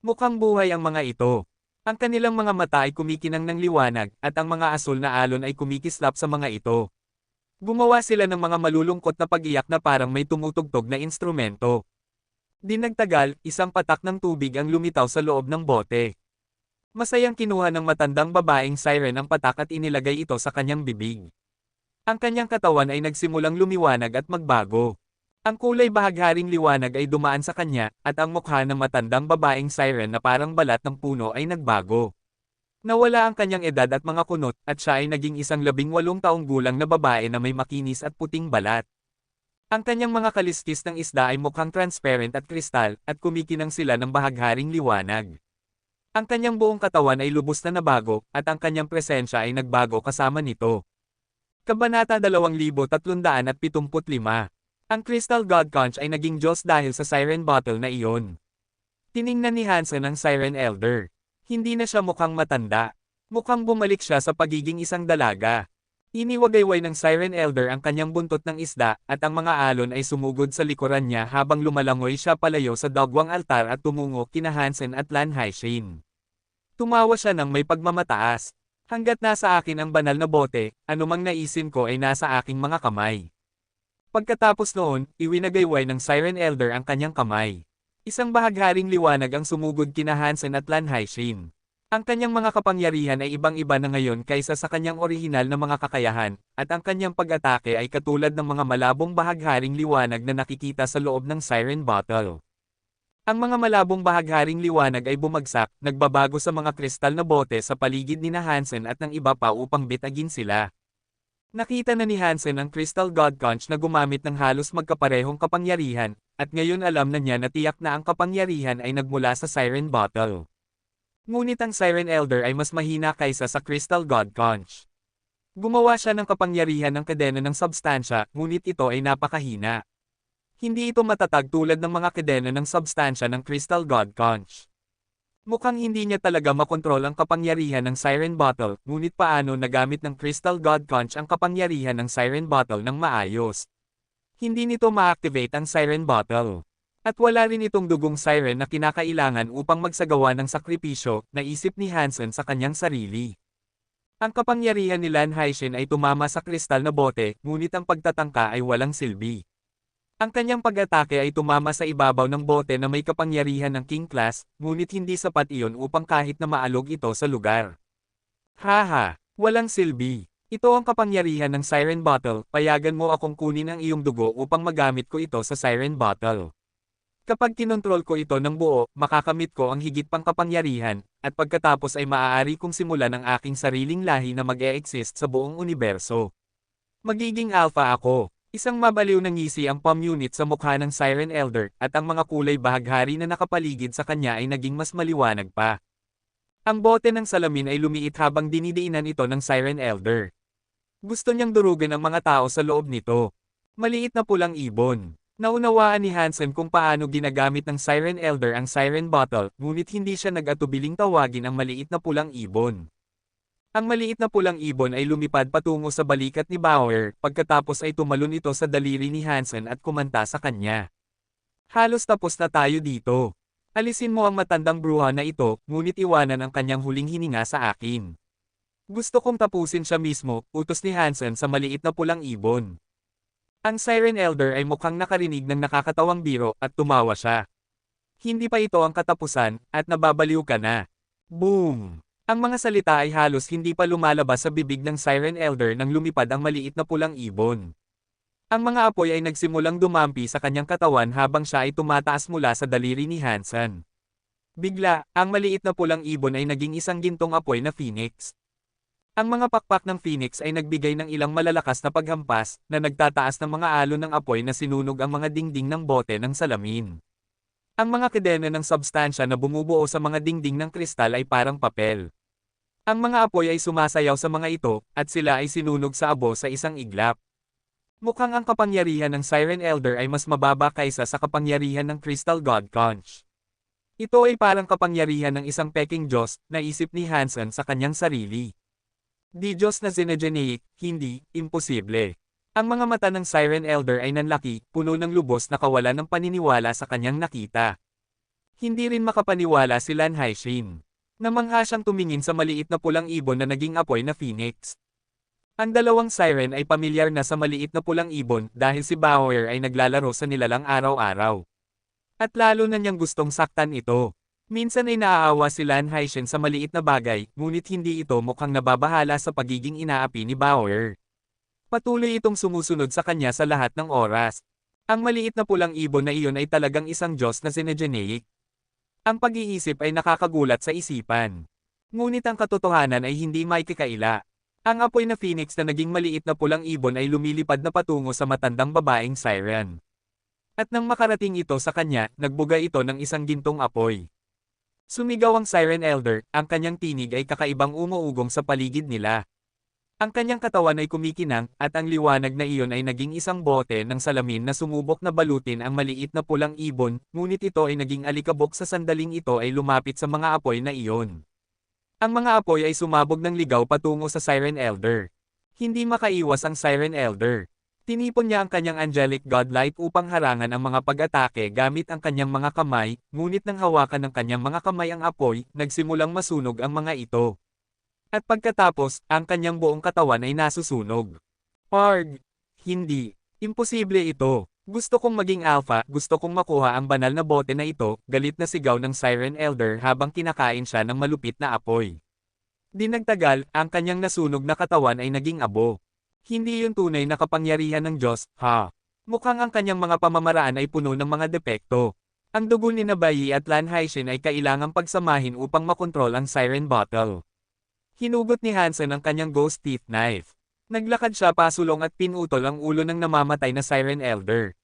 Mukhang buhay ang mga ito. Ang kanilang mga mata ay kumikinang ng liwanag, at ang mga asul na alon ay kumikislap sa mga ito. Gumawa sila ng mga malulungkot na pag-iyak na parang may tumutugtog na instrumento. Di nagtagal, isang patak ng tubig ang lumitaw sa loob ng bote. Masayang kinuha ng matandang babaeng siren ang patak at inilagay ito sa kanyang bibig. Ang kanyang katawan ay nagsimulang lumiwanag at magbago. Ang kulay bahagharing liwanag ay dumaan sa kanya, at ang mukha ng matandang babaeng siren na parang balat ng puno ay nagbago. Nawala ang kanyang edad at mga kunot, at siya ay naging isang 18 taong gulang na babae na may makinis at puting balat. Ang kanyang mga kaliskis ng isda ay mukhang transparent at kristal, at kumikinang sila ng bahagharing liwanag. Ang kanyang buong katawan ay lubos na nabago, at ang kanyang presensya ay nagbago kasama nito. Kabanata 2375 Ang Crystal God Conch ay naging Diyos dahil sa Siren Bottle na iyon. Tiningnan ni Hansen ang Siren Elder. Hindi na siya mukhang matanda. Mukhang bumalik siya sa pagiging isang dalaga. Iniwagayway ng Siren Elder ang kanyang buntot ng isda at ang mga alon ay sumugod sa likuran niya habang lumalangoy siya palayo sa dagwang altar at tumungo kina Hansen at Lan Haixin. Tumawa siya ng may pagmamataas. Hanggat nasa akin ang banal na bote, anumang naisin ko ay nasa aking mga kamay. Pagkatapos noon, iwinagayway ng Siren Elder ang kanyang kamay. Isang bahagharing liwanag ang sumugod kina Hansen at Lan Haixin. Ang kanyang mga kapangyarihan ay ibang-iba na ngayon kaysa sa kanyang orihinal na mga kakayahan, at ang kanyang pag-atake ay katulad ng mga malabong bahagharing liwanag na nakikita sa loob ng Siren Bottle. Ang mga malabong bahagharing liwanag ay bumagsak, nagbabago sa mga kristal na bote sa paligid ni Hansen at ng iba pa upang bitagin sila. Nakita na ni Hansen ang Crystal God Conch na gumamit ng halos magkaparehong kapangyarihan, at ngayon alam na niya na tiyak na ang kapangyarihan ay nagmula sa Siren Bottle. Ngunit ang Siren Elder ay mas mahina kaysa sa Crystal God Conch. Gumawa siya ng kapangyarihan ng kadena ng substansya, ngunit ito ay napakahina. Hindi ito matatag tulad ng mga kadena ng substansya ng Crystal God Conch. Mukhang hindi niya talaga makontrol ang kapangyarihan ng Siren Bottle, ngunit paano nagamit ng Crystal God Conch ang kapangyarihan ng Siren Bottle ng maayos? Hindi nito ma-activate ang Siren Bottle. At wala rin itong dugong siren na kinakailangan upang magsagawa ng sakripisyo, naisip ni Hansen sa kanyang sarili. Ang kapangyarihan ni Lan Haixin ay tumama sa kristal na bote, ngunit ang pagtatangka ay walang silbi. Ang kanyang pag-atake ay tumama sa ibabaw ng bote na may kapangyarihan ng King Class, ngunit hindi sapat iyon upang kahit na maalog ito sa lugar. Haha, walang silbi. Ito ang kapangyarihan ng Siren Bottle, payagan mo akong kunin ang iyong dugo upang magamit ko ito sa Siren Bottle. Kapag kinontrol ko ito ng buo, makakamit ko ang higit pang kapangyarihan, at pagkatapos ay maaari kong simulan ang aking sariling lahi na mag-e-exist sa buong universo. Magiging alpha ako. Isang mabaliw na ngisi ang palm unit sa mukha ng Siren Elder, at ang mga kulay bahaghari na nakapaligid sa kanya ay naging mas maliwanag pa. Ang bote ng salamin ay lumiit habang dinidiinan ito ng Siren Elder. Gusto niyang durugan ang mga tao sa loob nito. Maliit na pulang ibon. Naunawaan ni Hansen kung paano ginagamit ng Siren Elder ang Siren Bottle, ngunit hindi siya nag-atubiling tawagin ang maliit na pulang ibon. Ang maliit na pulang ibon ay lumipad patungo sa balikat ni Bauer, pagkatapos ay tumalon ito sa daliri ni Hansen at kumanta sa kanya. Halos tapos na tayo dito. Alisin mo ang matandang bruha na ito, ngunit iwanan ang kanyang huling hininga sa akin. Gusto kong tapusin siya mismo, utos ni Hansen sa maliit na pulang ibon. Ang Siren Elder ay mukhang nakarinig ng nakakatawang biro at tumawa siya. Hindi pa ito ang katapusan, at nababaliw ka na. Boom! Ang mga salita ay halos hindi pa lumalabas sa bibig ng Siren Elder nang lumipad ang maliit na pulang ibon. Ang mga apoy ay nagsimulang dumampi sa kanyang katawan habang siya ay tumataas mula sa daliri ni Hansen. Bigla, ang maliit na pulang ibon ay naging isang gintong apoy na phoenix. Ang mga pakpak ng phoenix ay nagbigay ng ilang malalakas na paghampas na nagtataas ng mga alon ng apoy na sinunog ang mga dingding ng bote ng salamin. Ang mga kadena ng substansya na bumubuo sa mga dingding ng kristal ay parang papel. Ang mga apoy ay sumasayaw sa mga ito, at sila ay sinunog sa abo sa isang iglap. Mukhang ang kapangyarihan ng Siren Elder ay mas mababa kaysa sa kapangyarihan ng Crystal God Conch. Ito ay parang kapangyarihan ng isang peking Diyos, naisip ni Hansen sa kanyang sarili. Di Diyos na Xenogeneic, hindi, imposible. Ang mga mata ng Siren Elder ay nanlaki, puno ng lubos na kawalan ng paniniwala sa kanyang nakita. Hindi rin makapaniwala si Lan Haixin. Namangha siyang tumingin sa maliit na pulang ibon na naging apoy na phoenix. Ang dalawang siren ay pamilyar na sa maliit na pulang ibon dahil si Bauer ay naglalaro sa nilalang araw-araw. At lalo na niyang gustong saktan ito. Minsan ay naaawa si Lan Haixin sa maliit na bagay, ngunit hindi ito mukhang nababahala sa pagiging inaapi ni Bauer. Patuloy itong sumusunod sa kanya sa lahat ng oras. Ang maliit na pulang ibon na iyon ay talagang isang Diyos na Xenogeneic. Ang pag-iisip ay nakakagulat sa isipan. Ngunit ang katotohanan ay hindi maikikaila. Ang apoy na phoenix na naging maliit na pulang ibon ay lumilipad na patungo sa matandang babaeng siren. At nang makarating ito sa kanya, nagbugay ito ng isang gintong apoy. Sumigaw ang Siren Elder, ang kanyang tinig ay kakaibang umuugong sa paligid nila. Ang kanyang katawan ay kumikinang, at ang liwanag na iyon ay naging isang bote ng salamin na sumubok na balutin ang maliit na pulang ibon, ngunit ito ay naging alikabok sa sandaling ito ay lumapit sa mga apoy na iyon. Ang mga apoy ay sumabog ng ligaw patungo sa Siren Elder. Hindi makaiwas ang Siren Elder. Tinipon niya ang kanyang angelic godlight upang harangan ang mga pag-atake gamit ang kanyang mga kamay, ngunit nang hawakan ng kanyang mga kamay ang apoy, nagsimulang masunog ang mga ito. At pagkatapos, ang kanyang buong katawan ay nasusunog. Arg! Hindi. Imposible ito. Gusto kong maging alpha, gusto kong makuha ang banal na bote na ito, galit na sigaw ng Siren Elder habang kinakain siya ng malupit na apoy. Di nagtagal, ang kanyang nasunog na katawan ay naging abo. Hindi yun tunay na kapangyarihan ng Diyos, ha? Mukhang ang kanyang mga pamamaraan ay puno ng mga depekto. Ang dugo ni Nabai at Lan Haishin ay kailangang pagsamahin upang makontrol ang Siren Bottle. Hinugot ni Hansen ang kanyang ghost teeth knife. Naglakad siya pasulong at pinutol ang ulo ng namamatay na Siren Elder.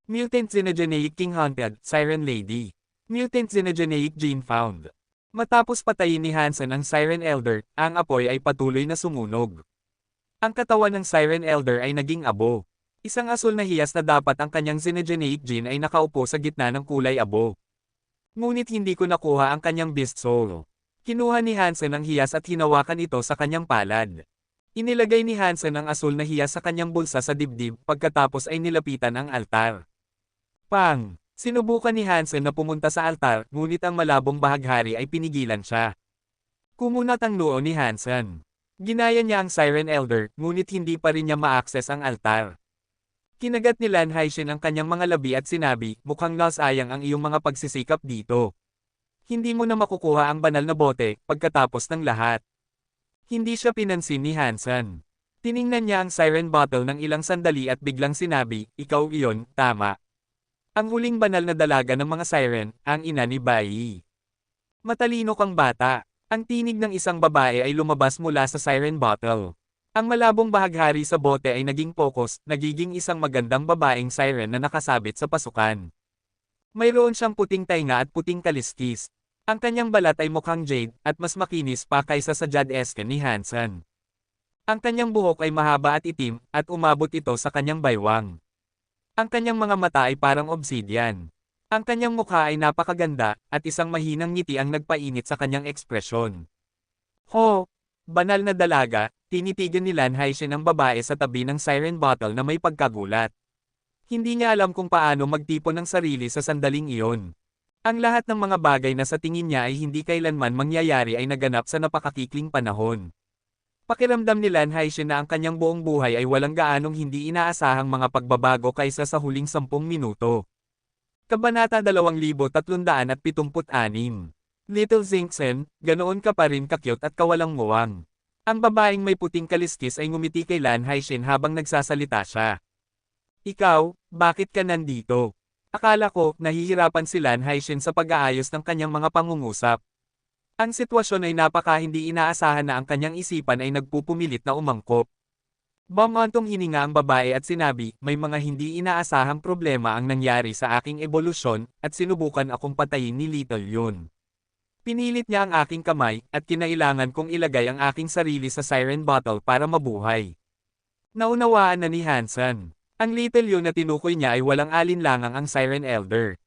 Mutant Xenogeneic King Haunted, Siren Lady. Mutant Xenogeneic Gene Found. Matapos patayin ni Hansen ang Siren Elder, ang apoy ay patuloy na sumunog. Ang katawan ng Siren Elder ay naging abo. Isang asul na hiyas na dapat ang kanyang Xenogeneic gene ay nakaupo sa gitna ng kulay abo. Ngunit hindi ko nakuha ang kanyang beast soul. Kinuha ni Hansen ang hiyas at hinawakan ito sa kanyang palad. Inilagay ni Hansen ang asul na hiyas sa kanyang bulsa sa dibdib, pagkatapos ay nilapitan ang altar. Pang! Sinubukan ni Hansen na pumunta sa altar, ngunit ang malabong bahaghari ay pinigilan siya. Kumunat ang noo ni Hansen. Ginaya niya ang Siren Elder, ngunit hindi pa rin niya ma-access ang altar. Kinagat ni Lan Haishin ang kanyang mga labi at sinabi, mukhang nasayang ang iyong mga pagsisikap dito. Hindi mo na makukuha ang banal na bote, pagkatapos ng lahat. Hindi siya pinansin ni Hansen. Tiningnan niya ang Siren Bottle ng ilang sandali at biglang sinabi, ikaw iyon, tama. Ang huling banal na dalaga ng mga Siren, ang ina ni Bai. Matalino kang bata. Ang tinig ng isang babae ay lumabas mula sa Siren Bottle. Ang malabong bahaghari sa bote ay naging focus, nagiging isang magandang babaeng Siren na nakasabit sa pasukan. Mayroon siyang puting tainga at puting kaliskis. Ang kanyang balat ay mukhang jade, at mas makinis pa kaysa sa Jade-esque ni Hansen. Ang kanyang buhok ay mahaba at itim, at umabot ito sa kanyang baywang. Ang kanyang mga mata ay parang obsidian. Ang kanyang mukha ay napakaganda, at isang mahinang ngiti ang nagpainit sa kanyang ekspresyon. Ho! Banal na dalaga, tinitigan ni Lan Haishin ang babae sa tabi ng Siren Bottle na may pagkagulat. Hindi niya alam kung paano magtipon ng sarili sa sandaling iyon. Ang lahat ng mga bagay na sa tingin niya ay hindi kailanman mangyayari ay naganap sa napakakikling panahon. Pakiramdam ni Lan Haishin na ang kanyang buong buhay ay walang gaanong hindi inaasahang mga pagbabago kaysa sa huling 10 minuto. Kabanata 2376. Little Xingchen, ganoon ka pa rin kakyot at kawalang muwang. Ang babaeng may puting kaliskis ay ngumiti kay Lan Haishin habang nagsasalita siya. Ikaw, bakit ka nandito? Akala ko, nahihirapan si Lan Haishin sa pag-aayos ng kanyang mga pangungusap. Ang sitwasyon ay napaka hindi inaasahan na ang kanyang isipan ay nagpupumilit na umangkop. Bumantong hininga ang babae at sinabi, may mga hindi inaasahang problema ang nangyari sa aking ebolusyon, at sinubukan akong patayin ni Little yun. Pinilit niya ang aking kamay, at kinailangan kong ilagay ang aking sarili sa Siren Bottle para mabuhay. Naunawaan na ni Hansen. Ang Little yun na tinukoy niya ay walang alinlangang ang Siren Elder.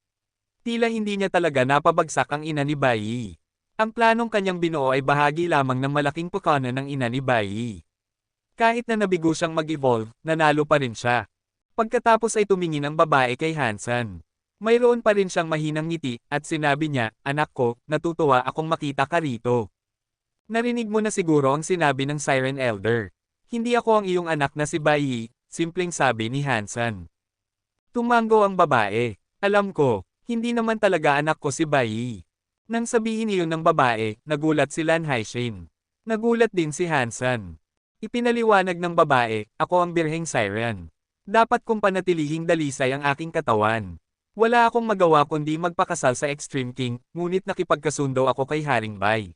Tila hindi niya talaga napabagsak ang ina ni Bai. Ang planong kanyang binuo ay bahagi lamang ng malaking pukana ng ina ni Bai. Kahit na nabigo siyang mag-evolve, nanalo pa rin siya. Pagkatapos ay tumingin ang babae kay Hansen. Mayroon pa rin siyang mahinang ngiti, at sinabi niya, anak ko, natutuwa akong makita ka rito. Narinig mo na siguro ang sinabi ng Siren Elder. Hindi ako ang iyong anak na si Bai, simpleng sabi ni Hansen. Tumango ang babae. Alam ko, hindi naman talaga anak ko si Bai. Nang sabihin iyon ng babae, nagulat si Lan Haishin. Nagulat din si Hansen. Ipinaliwanag ng babae, ako ang birheng Siren. Dapat kong panatilihing dalisay ang aking katawan. Wala akong magawa kundi magpakasal sa Extreme King, ngunit nakipagkasundo ako kay Haring Bai.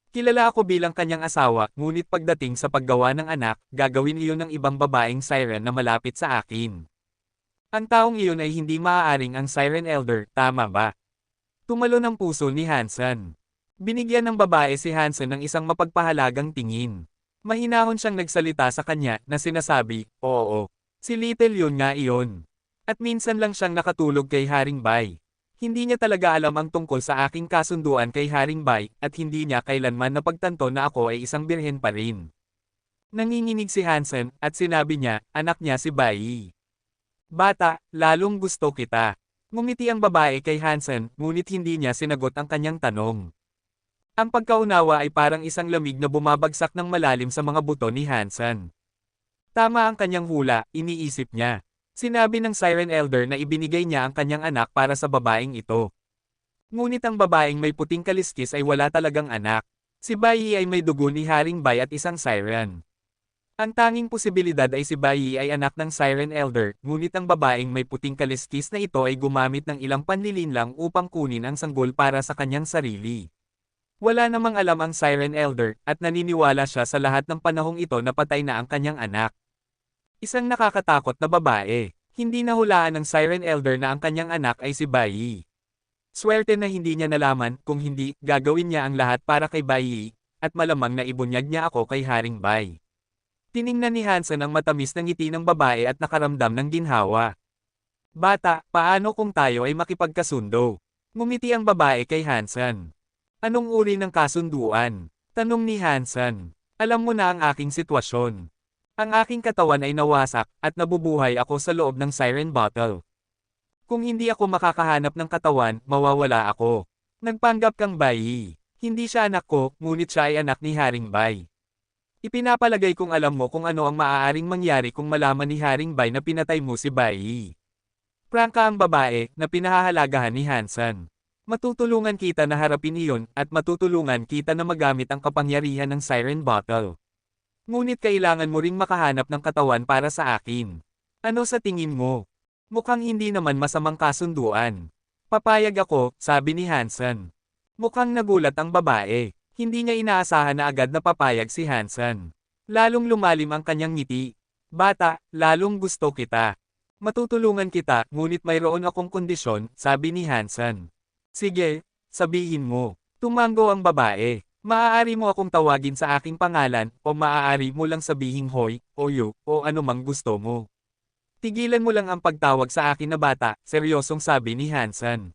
Kilala ako bilang kanyang asawa, ngunit pagdating sa paggawa ng anak, gagawin iyon ng ibang babaeng Siren na malapit sa akin. Ang taong iyon ay hindi maaaring ang Siren Elder, tama ba? Tumalon ang puso ni Hansen. Binigyan ng babae si Hansen ng isang mapagpahalagang tingin. Mahinahon siyang nagsalita sa kanya na sinasabi, oo. Si Little yun nga iyon. At minsan lang siyang nakatulog kay Haring Bai. Hindi niya talaga alam ang tungkol sa aking kasunduan kay Haring Bai at hindi niya kailanman napagtanto na ako ay isang birhen pa rin. Nanginginig si Hansen at sinabi niya, anak niya si Bai. Bata, lalong gusto kita. Ngumiti ang babae kay Hansen, ngunit hindi niya sinagot ang kanyang tanong. Ang pagkaunawa ay parang isang lamig na bumabagsak ng malalim sa mga buto ni Hansen. Tama ang kanyang hula, iniisip niya. Sinabi ng Siren Elder na ibinigay niya ang kanyang anak para sa babaeng ito. Ngunit ang babaeng may puting kaliskis ay wala talagang anak. Si Bai ay may dugo ni Haring Bai at isang siren. Ang tanging posibilidad ay si Bai ay anak ng Siren Elder, ngunit ang babaeng may puting kaliskis na ito ay gumamit ng ilang panlilinlang upang kunin ang sanggol para sa kanyang sarili. Wala namang alam ang Siren Elder, at naniniwala siya sa lahat ng panahong ito na patay na ang kanyang anak. Isang nakakatakot na babae. Hindi nahulaan ng Siren Elder na ang kanyang anak ay si Bai. Swerte na hindi niya nalaman, kung hindi, gagawin niya ang lahat para kay Bai, at malamang na ibunyag niya ako kay Haring Bai. Tiningnan ni Hansen ang matamis na ngiti ng babae at nakaramdam ng ginhawa. Bata, paano kung tayo ay makipagkasundo? Ngumiti ang babae kay Hansen. Anong uri ng kasunduan? Tanong ni Hansen. Alam mo na ang aking sitwasyon. Ang aking katawan ay nawasak at nabubuhay ako sa loob ng siren bottle. Kung hindi ako makakahanap ng katawan, mawawala ako. Nagpanggap kang Bai. Hindi siya anak ko, ngunit siya ay anak ni Haring Bai. Ipinapalagay kong alam mo kung ano ang maaaring mangyari kung malaman ni Haring Bai na pinatay mo si Bai. Prangka ang babae na pinahahalagahan ni Hansen. Matutulungan kita na harapin iyon at matutulungan kita na magamit ang kapangyarihan ng siren bottle. Ngunit kailangan mo ring makahanap ng katawan para sa akin. Ano sa tingin mo? Mukhang hindi naman masamang kasunduan. Papayag ako, sabi ni Hansen. Mukhang nagulat ang babae. Hindi niya inaasahan na agad na papayag si Hansen. Lalong lumalim ang kanyang ngiti. Bata, lalong gusto kita. Matutulungan kita, ngunit mayroon akong kondisyon, sabi ni Hansen. Sige, sabihin mo. Tumango ang babae. Maaari mo akong tawagin sa aking pangalan, o maaari mo lang sabihing hoy, o yu, o anumang gusto mo. Tigilan mo lang ang pagtawag sa akin na bata, seryosong sabi ni Hansen.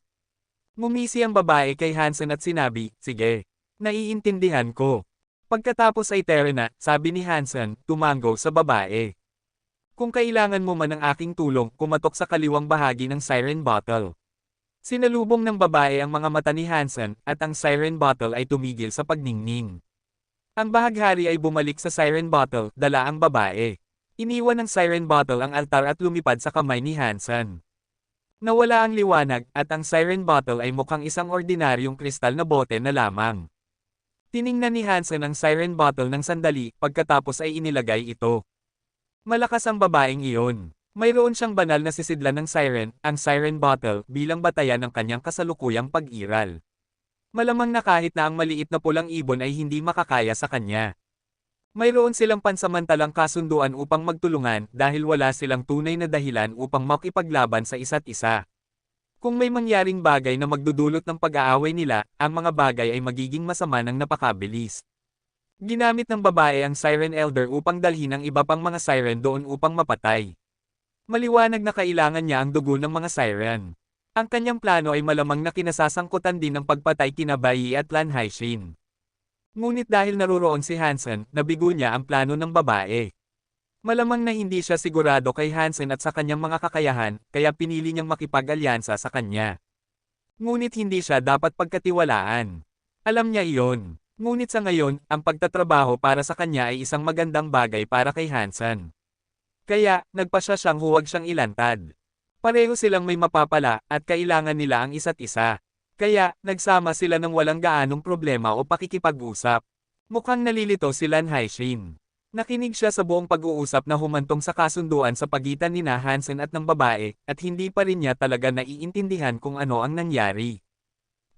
Ngumisi ang babae kay Hansen at sinabi, sige. Naiintindihan ko. Pagkatapos ay Terena, sabi ni Hansen, tumango sa babae. Kung kailangan mo man ng aking tulong, kumatok sa kaliwang bahagi ng siren bottle. Sinalubong ng babae ang mga mata ni Hansen, at ang siren bottle ay tumigil sa pagningning. Ang bahaghari ay bumalik sa siren bottle, dala ang babae. Iniwan ng siren bottle ang altar at lumipad sa kamay ni Hansen. Nawala ang liwanag, at ang siren bottle ay mukhang isang ordinaryong kristal na bote na lamang. Tiningnan ni Hansen ang siren bottle ng sandali, pagkatapos ay inilagay ito. Malakas ang babaeng iyon. Mayroon siyang banal na sisidlan ng siren, ang siren bottle, bilang batayan ng kanyang kasalukuyang pag-iral. Malamang na kahit na ang maliit na pulang ibon ay hindi makakaya sa kanya. Mayroon silang pansamantalang kasunduan upang magtulungan dahil wala silang tunay na dahilan upang makipaglaban sa isa't isa. Kung may mangyaring bagay na magdudulot ng pag-aaway nila, ang mga bagay ay magiging masama ng napakabilis. Ginamit ng babae ang Siren Elder upang dalhin ang iba pang mga siren doon upang mapatay. Maliwanag na kailangan niya ang dugo ng mga siren. Ang kanyang plano ay malamang na kinasasangkutan din ng pagpatay kina Bai at Lan Haixin. Ngunit dahil naruroon si Hansen, nabigo niya ang plano ng babae. Malamang na hindi siya sigurado kay Hansen at sa kanyang mga kakayahan, kaya pinili niyang makipag-alyansa sa kanya. Ngunit hindi siya dapat pagkatiwalaan. Alam niya iyon. Ngunit sa ngayon, ang pagtatrabaho para sa kanya ay isang magandang bagay para kay Hansen. Kaya, nagpasya siyang huwag siyang ilantad. Pareho silang may mapapala, at kailangan nila ang isa't isa. Kaya, nagsama sila ng walang gaanong problema o pakikipag-usap. Mukhang nalilito si Lan Haixin. Nakinig siya sa buong pag-uusap na humantong sa kasunduan sa pagitan ni Hansen at ng babae, at hindi pa rin niya talaga naiintindihan kung ano ang nangyari.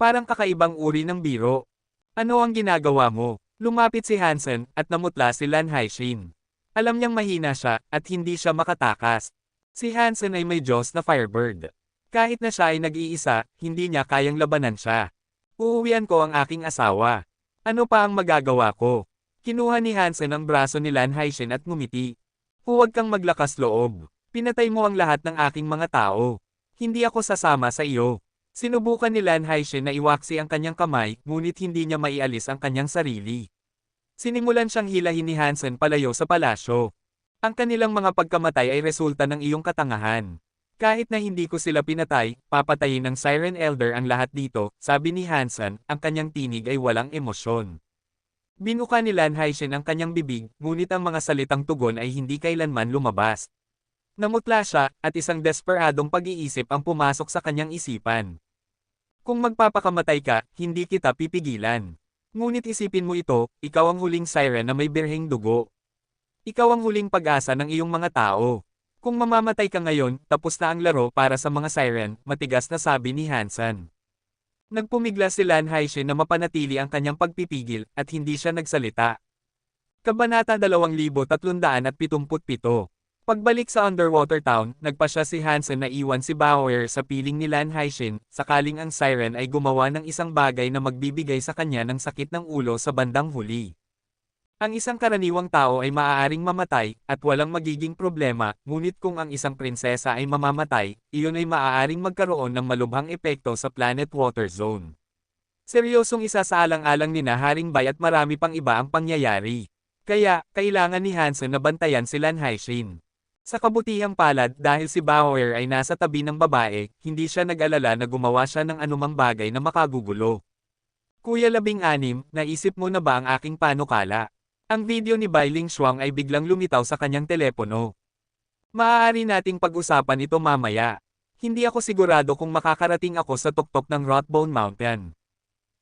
Parang kakaibang uri ng biro. Ano ang ginagawa mo? Lumapit si Hansen, at namutla si Lan Haixin. Alam niyang mahina siya, at hindi siya makatakas. Si Hansen ay may Diyos na Firebird. Kahit na siya ay nag-iisa, hindi niya kayang labanan siya. Uuwian ko ang aking asawa. Ano pa ang magagawa ko? Kinuha ni Hansen ang braso ni Lan Haishin at ngumiti. Huwag kang maglakas loob. Pinatay mo ang lahat ng aking mga tao. Hindi ako sasama sa iyo. Sinubukan ni Lan Haishin na iwaksi ang kanyang kamay, ngunit hindi niya maialis ang kanyang sarili. Sinimulan siyang hilahin ni Hansen palayo sa palasyo. Ang kanilang mga pagkamatay ay resulta ng iyong katangahan. Kahit na hindi ko sila pinatay, papatayin ng Siren Elder ang lahat dito, sabi ni Hansen, ang kanyang tinig ay walang emosyon. Binuka ni Lan Haishin ang kanyang bibig, ngunit ang mga salitang tugon ay hindi kailanman lumabas. Namutla siya, at isang desperadong pag-iisip ang pumasok sa kanyang isipan. Kung magpapakamatay ka, hindi kita pipigilan. Ngunit isipin mo ito, ikaw ang huling siren na may birheng dugo. Ikaw ang huling pag-asa ng iyong mga tao. Kung mamamatay ka ngayon, tapos na ang laro para sa mga siren, matigas na sabi ni Hansen. Nagpumigla si Lan Haishin na mapanatili ang kanyang pagpipigil, at hindi siya nagsalita. Kabanata 2377. Pagbalik sa Underwater Town, nagpa siya si Hansen na iwan si Bauer sa piling ni Lan Haishin, sakaling ang siren ay gumawa ng isang bagay na magbibigay sa kanya ng sakit ng ulo sa bandang huli. Ang isang karaniwang tao ay maaaring mamatay, at walang magiging problema, ngunit kung ang isang prinsesa ay mamamatay, iyon ay maaaring magkaroon ng malubhang epekto sa Planet Water Zone. Seryosong isasaalang-alang ni Haring Bai at marami pang iba ang pangyayari. Kaya, kailangan ni Hansen na bantayan si Lan Haishin. Sa kabutihang palad dahil si Bauer ay nasa tabi ng babae, hindi siya nag-alala na gumawa siya ng anumang bagay na makagugulo. Kuya 16, naisip mo na ba ang aking panukala? Ang video ni Bai Ling Shuang ay biglang lumitaw sa kanyang telepono. Maaari nating pag-usapan ito mamaya. Hindi ako sigurado kung makakarating ako sa tuktok ng Rothbone Mountain.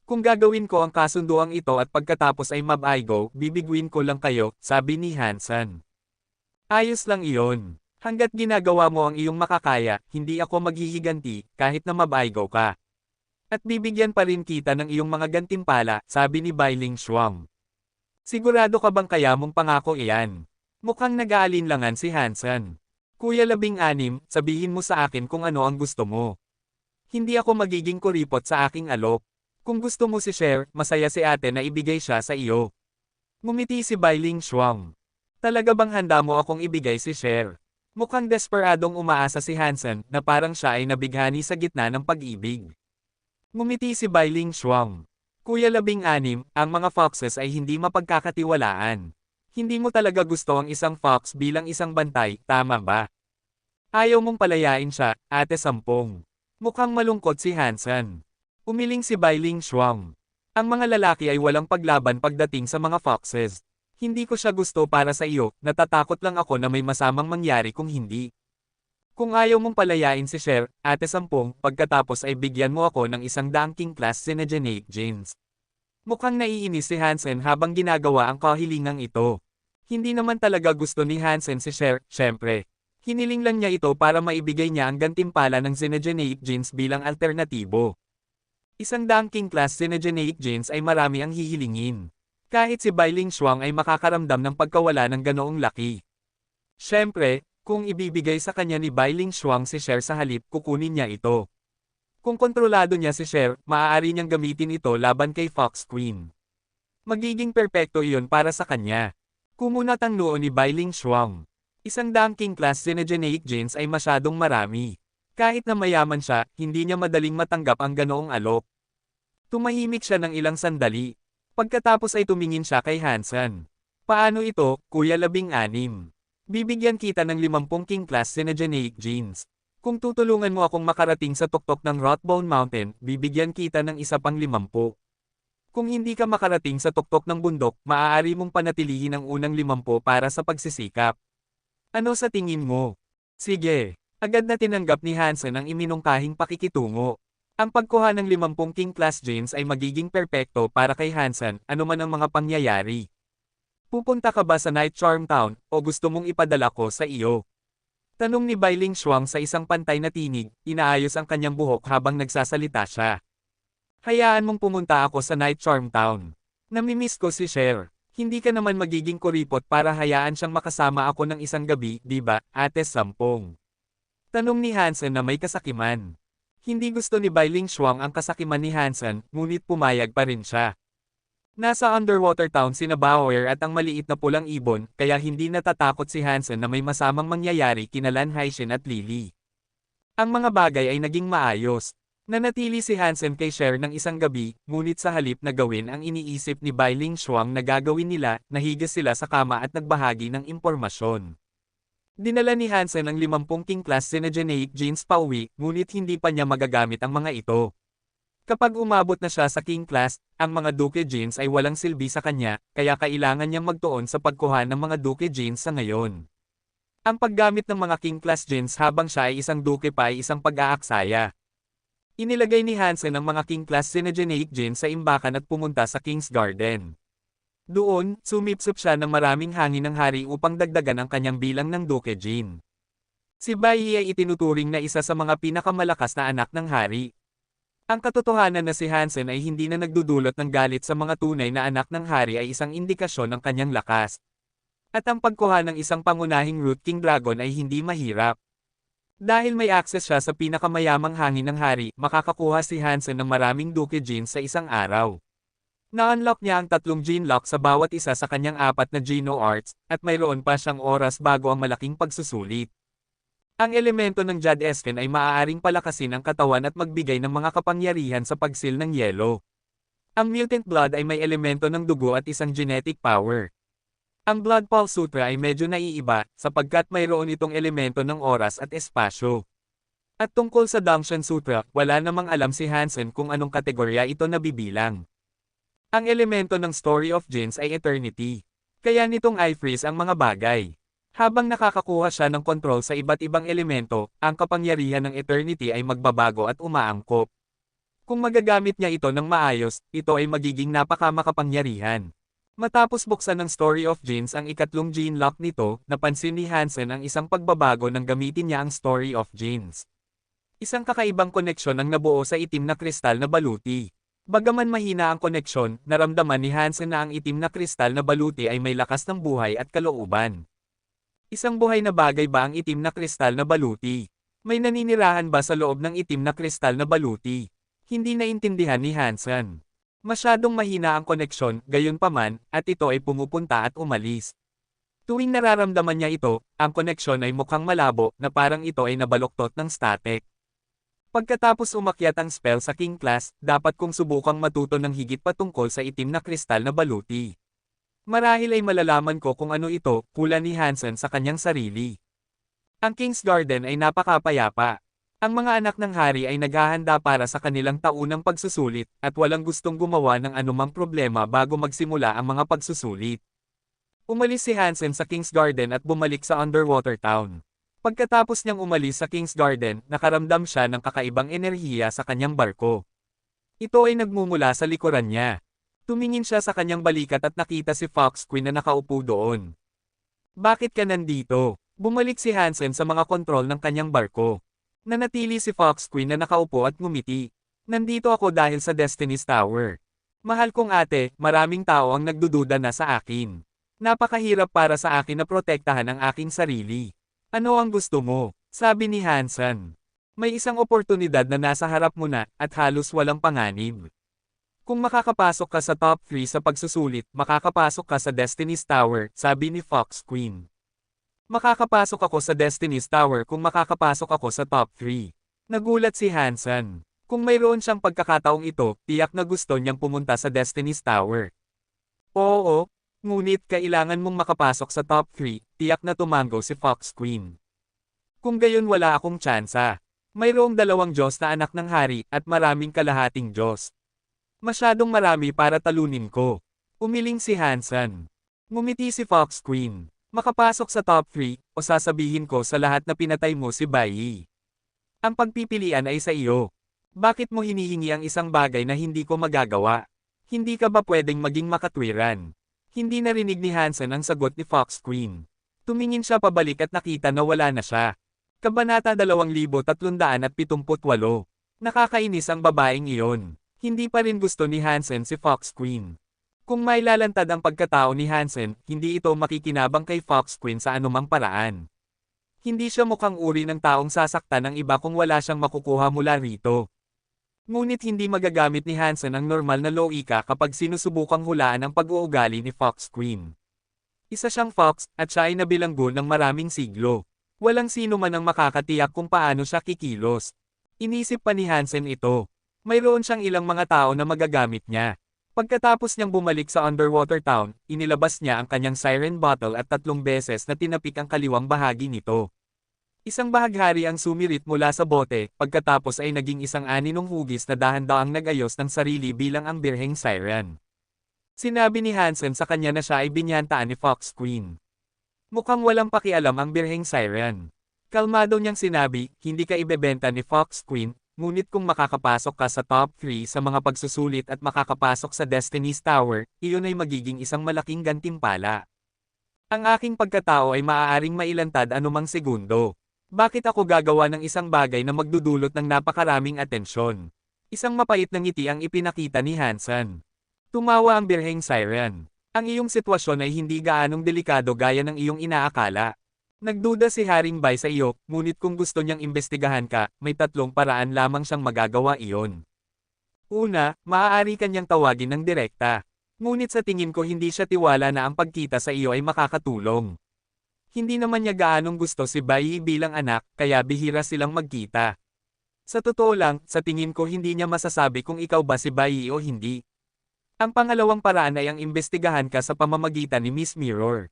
Kung gagawin ko ang kasunduang ito at pagkatapos ay mabaigo, bibiguin ko lang kayo, sabi ni Hansen. Ayos lang iyon. Hanggat ginagawa mo ang iyong makakaya, hindi ako maghihiganti, kahit na mabaigo ka. At bibigyan pa rin kita ng iyong mga gantimpala, sabi ni Bai Ling Shuang. Sigurado ka bang kaya mong pangako iyan? Mukhang nag-aalinlangan si Hansen. Kuya 16, sabihin mo sa akin kung ano ang gusto mo. Hindi ako magiging kuripot sa aking alok. Kung gusto mo si Cher, masaya si ate na ibigay siya sa iyo. Ngumiti si Bai Ling Shuang. Talaga bang handa mo akong ibigay si Cher? Mukhang desperadong umaasa si Hansen na parang siya ay nabighani sa gitna ng pag-ibig. Ngumiti si Bai Ling Shuang. Kuya 16, ang mga foxes ay hindi mapagkakatiwalaan. Hindi mo talaga gusto ang isang fox bilang isang bantay, tama ba? Ayaw mong palayain siya, ate Sampong. Mukhang malungkot si Hansen. Umiling si Bai Ling Shuang. Ang mga lalaki ay walang paglaban pagdating sa mga foxes. Hindi ko siya gusto para sa iyo, natatakot lang ako na may masamang mangyari kung hindi. Kung ayaw mong palayain si Cher, ate Sampong, pagkatapos ay bigyan mo ako ng isang King Class Xenogenate Jeans. Mukhang naiinis si Hansen habang ginagawa ang kahilingang ito. Hindi naman talaga gusto ni Hansen si Cher, syempre. Hiniling lang niya ito para maibigay niya ang gantimpala ng Xenogenate Jeans bilang alternatibo. Isang King Class Xenogenate Jeans ay marami ang hihilingin. Kahit si Bai Ling Shuang ay makakaramdam ng pagkawala ng ganoong laki. Syempre, kung ibibigay sa kanya ni Bai Ling Shuang si Cher sa halip, kukunin niya ito. Kung kontrolado niya si Cher, maaari niyang gamitin ito laban kay Fox Queen. Magiging perpekto iyon para sa kanya. Kumunat ang noo ni Bai Ling Shuang. Isang King Class Xenogenate Jeans ay masyadong marami. Kahit na mayaman siya, hindi niya madaling matanggap ang ganoong alok. Tumahimik siya ng ilang sandali. Pagkatapos ay tumingin siya kay Hansen. Paano ito, Kuya 16? Bibigyan kita ng 50 King Class Xenogenate Jeans. Kung tutulungan mo akong makarating sa tuktok ng Rothbone Mountain, bibigyan kita ng isa pang 50. Kung hindi ka makarating sa tuktok ng bundok, maaari mong panatilihin ang unang 50 para sa pagsisikap. Ano sa tingin mo? Sige. Agad na tinanggap ni Hansen ang iminungkahing pakikitungo. Ang pagkuha ng 50 King Class Jeans ay magiging perpekto para kay Hansen, anuman ang mga pangyayari. Pupunta ka ba sa Night Charm Town, o gusto mong ipadala ko sa iyo? Tanong ni Bai Ling Shuang sa isang pantay na tinig, inaayos ang kanyang buhok habang nagsasalita siya. Hayaan mong pumunta ako sa Night Charm Town. Namimiss ko si Cher. Hindi ka naman magiging kuripot para hayaan siyang makasama ako ng isang gabi, di ba, ate Sampong? Tanong ni Hansen na may kasakiman. Hindi gusto ni Bai Ling Shuang ang kasakiman ni Hansen, ngunit pumayag pa rin siya. Nasa underwater town sina Bauer at ang maliit na pulang ibon, kaya hindi natatakot si Hansen na may masamang mangyayari kina Lan Haishin at Lily. Ang mga bagay ay naging maayos. Nanatili si Hansen kay Cher ng isang gabi, ngunit sa halip na gawin ang iniisip ni Bai Ling Shuang na gagawin nila, nahiga sila sa kama at nagbahagi ng impormasyon. Dinala ni Hansen ang 50 king class Synergenic jeans pauwi, ngunit hindi pa niya magagamit ang mga ito. Kapag umabot na siya sa king class, ang mga Duke jeans ay walang silbi sa kanya, kaya kailangan niyang magtuon sa pagkuha ng mga Duke jeans sa ngayon. Ang paggamit ng mga king class jeans habang siya ay isang Duke pa ay isang pag-aaksaya. Inilagay ni Hansen ang mga king class Synergenic jeans sa imbakan at pumunta sa King's Garden. Doon, sumipsip siya ng maraming hangin ng hari upang dagdagan ang kanyang bilang ng Duke jean. Si Bai Yi ay itinuturing na isa sa mga pinakamalakas na anak ng hari. Ang katotohanan na si Hansen ay hindi na nagdudulot ng galit sa mga tunay na anak ng hari ay isang indikasyon ng kanyang lakas. At ang pagkuha ng isang pangunahing Root King Dragon ay hindi mahirap. Dahil may access siya sa pinakamayamang hangin ng hari, makakakuha si Hansen ng maraming Duke jeans sa isang araw. Na-unlock niya ang 3 gene lock sa bawat isa sa kanyang 4 na Geno Arts, at mayroon pa siyang oras bago ang malaking pagsusulit. Ang elemento ng Jad Esken ay maaaring palakasin ang katawan at magbigay ng mga kapangyarihan sa pagsil ng yelo. Ang Mutant Blood ay may elemento ng dugo at isang genetic power. Ang Blood Pulse Sutra ay medyo naiiba, sapagkat mayroon itong elemento ng oras at espasyo. At tungkol sa Dangshan Sutra, wala namang alam si Hansen kung anong kategorya ito nabibilang. Ang elemento ng Story of Genes ay Eternity. Kaya nitong i-freeze ang mga bagay. Habang nakakakuha siya ng kontrol sa iba't ibang elemento, ang kapangyarihan ng Eternity ay magbabago at umaangkop. Kung magagamit niya ito ng maayos, ito ay magiging napakamakapangyarihan. Matapos buksan ng Story of Genes ang 3 gene lock nito, napansin ni Hansen ang isang pagbabago nang gamitin niya ang Story of Genes. Isang kakaibang koneksyon ang nabuo sa itim na kristal na baluti. Bagaman mahina ang koneksyon, naramdaman ni Hansen na ang itim na kristal na baluti ay may lakas ng buhay at kalooban. Isang buhay na bagay ba ang itim na kristal na baluti? May naninirahan ba sa loob ng itim na kristal na baluti? Hindi naintindihan ni Hansen. Masyadong mahina ang koneksyon, gayunpaman, at ito ay pumupunta at umalis. Tuwing nararamdaman niya ito, ang koneksyon ay mukhang malabo na parang ito ay nabaluktot ng static. Pagkatapos umakyat ang spell sa King Class, dapat kong subukang matuto ng higit patungkol sa itim na kristal na baluti. Marahil ay malalaman ko kung ano ito, hula ni Hansen sa kanyang sarili. Ang King's Garden ay napakapayapa. Ang mga anak ng hari ay naghahanda para sa kanilang taunang pagsusulit, at walang gustong gumawa ng anumang problema bago magsimula ang mga pagsusulit. Umalis si Hansen sa King's Garden at bumalik sa Underwater Town. Pagkatapos niyang umalis sa King's Garden, nakaramdam siya ng kakaibang enerhiya sa kanyang barko. Ito ay nagmumula sa likuran niya. Tumingin siya sa kanyang balikat at nakita si Fox Queen na nakaupo doon. Bakit ka nandito? Bumalik si Hansen sa mga kontrol ng kanyang barko. Nanatili si Fox Queen na nakaupo at ngumiti. Nandito ako dahil sa Destiny's Tower. Mahal kong ate, maraming tao ang nagdududa na sa akin. Napakahirap para sa akin na protektahan ang aking sarili. Ano ang gusto mo? Sabi ni Hansen. May isang oportunidad na nasa harap mo na, at halos walang panganib. Kung makakapasok ka sa top 3 sa pagsusulit, makakapasok ka sa Destiny's Tower, sabi ni Fox Queen. Makakapasok ako sa Destiny's Tower kung makakapasok ako sa top 3. Nagulat si Hansen. Kung mayroon siyang pagkakataong ito, tiyak na gusto niyang pumunta sa Destiny's Tower. Oo, ngunit kailangan mong makapasok sa top 3, tiyak na tumango si Fox Queen. Kung gayon wala akong tsansa. Mayroong 2 Diyos na anak ng hari, at maraming kalahating Diyos. Masyadong marami para talunin ko. Umiling si Hansen. Ngumiti si Fox Queen. Makapasok sa top 3, o sasabihin ko sa lahat na pinatay mo si Bai Yi. Ang pagpipilian ay sa iyo. Bakit mo hinihingi ang isang bagay na hindi ko magagawa? Hindi ka ba pwedeng maging makatwiran? Hindi narinig ni Hansen ang sagot ni Fox Queen. Tumingin siya pabalik at nakita na wala na siya. Kabanata 2378. Nakakainis ang babaeng iyon. Hindi pa rin gusto ni Hansen si Fox Queen. Kung mailalantad ang pagkatao ni Hansen, hindi ito makikinabang kay Fox Queen sa anumang paraan. Hindi siya mukhang uri ng taong sasaktan ng iba kung wala siyang makukuha mula rito. Ngunit hindi magagamit ni Hansen ang normal na loika kapag sinusubukang hulaan ang pag-uugali ni Fox Queen. Isa siyang fox, at siya ay nabilanggo ng maraming siglo. Walang sino man ang makakatiyak kung paano siya kikilos. Inisip pa ni Hansen ito. Mayroon siyang ilang mga tao na magagamit niya. Pagkatapos niyang bumalik sa underwater town, inilabas niya ang kanyang siren bottle at 3 beses na tinapik ang kaliwang bahagi nito. Isang bahaghari ang sumirit mula sa bote, pagkatapos ay naging isang aninong hugis na dahan-daang nag-ayos ng sarili bilang ang birheng siren. Sinabi ni Hansen sa kanya na siya ay binyantaan ni Fox Queen. Mukhang walang pakialam ang birheng siren. Kalmado niyang sinabi, hindi ka ibebenta ni Fox Queen, ngunit kung makakapasok ka sa top 3 sa mga pagsusulit at makakapasok sa Destiny's Tower, iyon ay magiging isang malaking gantimpala. Ang aking pagkatao ay maaaring mailantad anumang segundo. Bakit ako gagawa ng isang bagay na magdudulot ng napakaraming atensyon? Isang mapait na ngiti ang ipinakita ni Hansen. Tumawa ang birheng siren. Ang iyong sitwasyon ay hindi gaanong delikado gaya ng iyong inaakala. Nagduda si Haring Bai sa iyo, ngunit kung gusto niyang imbestigahan ka, may 3 paraan lamang siyang magagawa iyon. Una, maaari kanyang tawagin ng direkta. Ngunit sa tingin ko hindi siya tiwala na ang pagkita sa iyo ay makakatulong. Hindi naman niya gaanong gusto si Bai bilang anak, kaya bihira silang magkita. Sa totoo lang, sa tingin ko hindi niya masasabi kung ikaw ba si Bai o hindi. Ang pangalawang paraan ay ang imbestigahan ka sa pamamagitan ni Miss Mirror.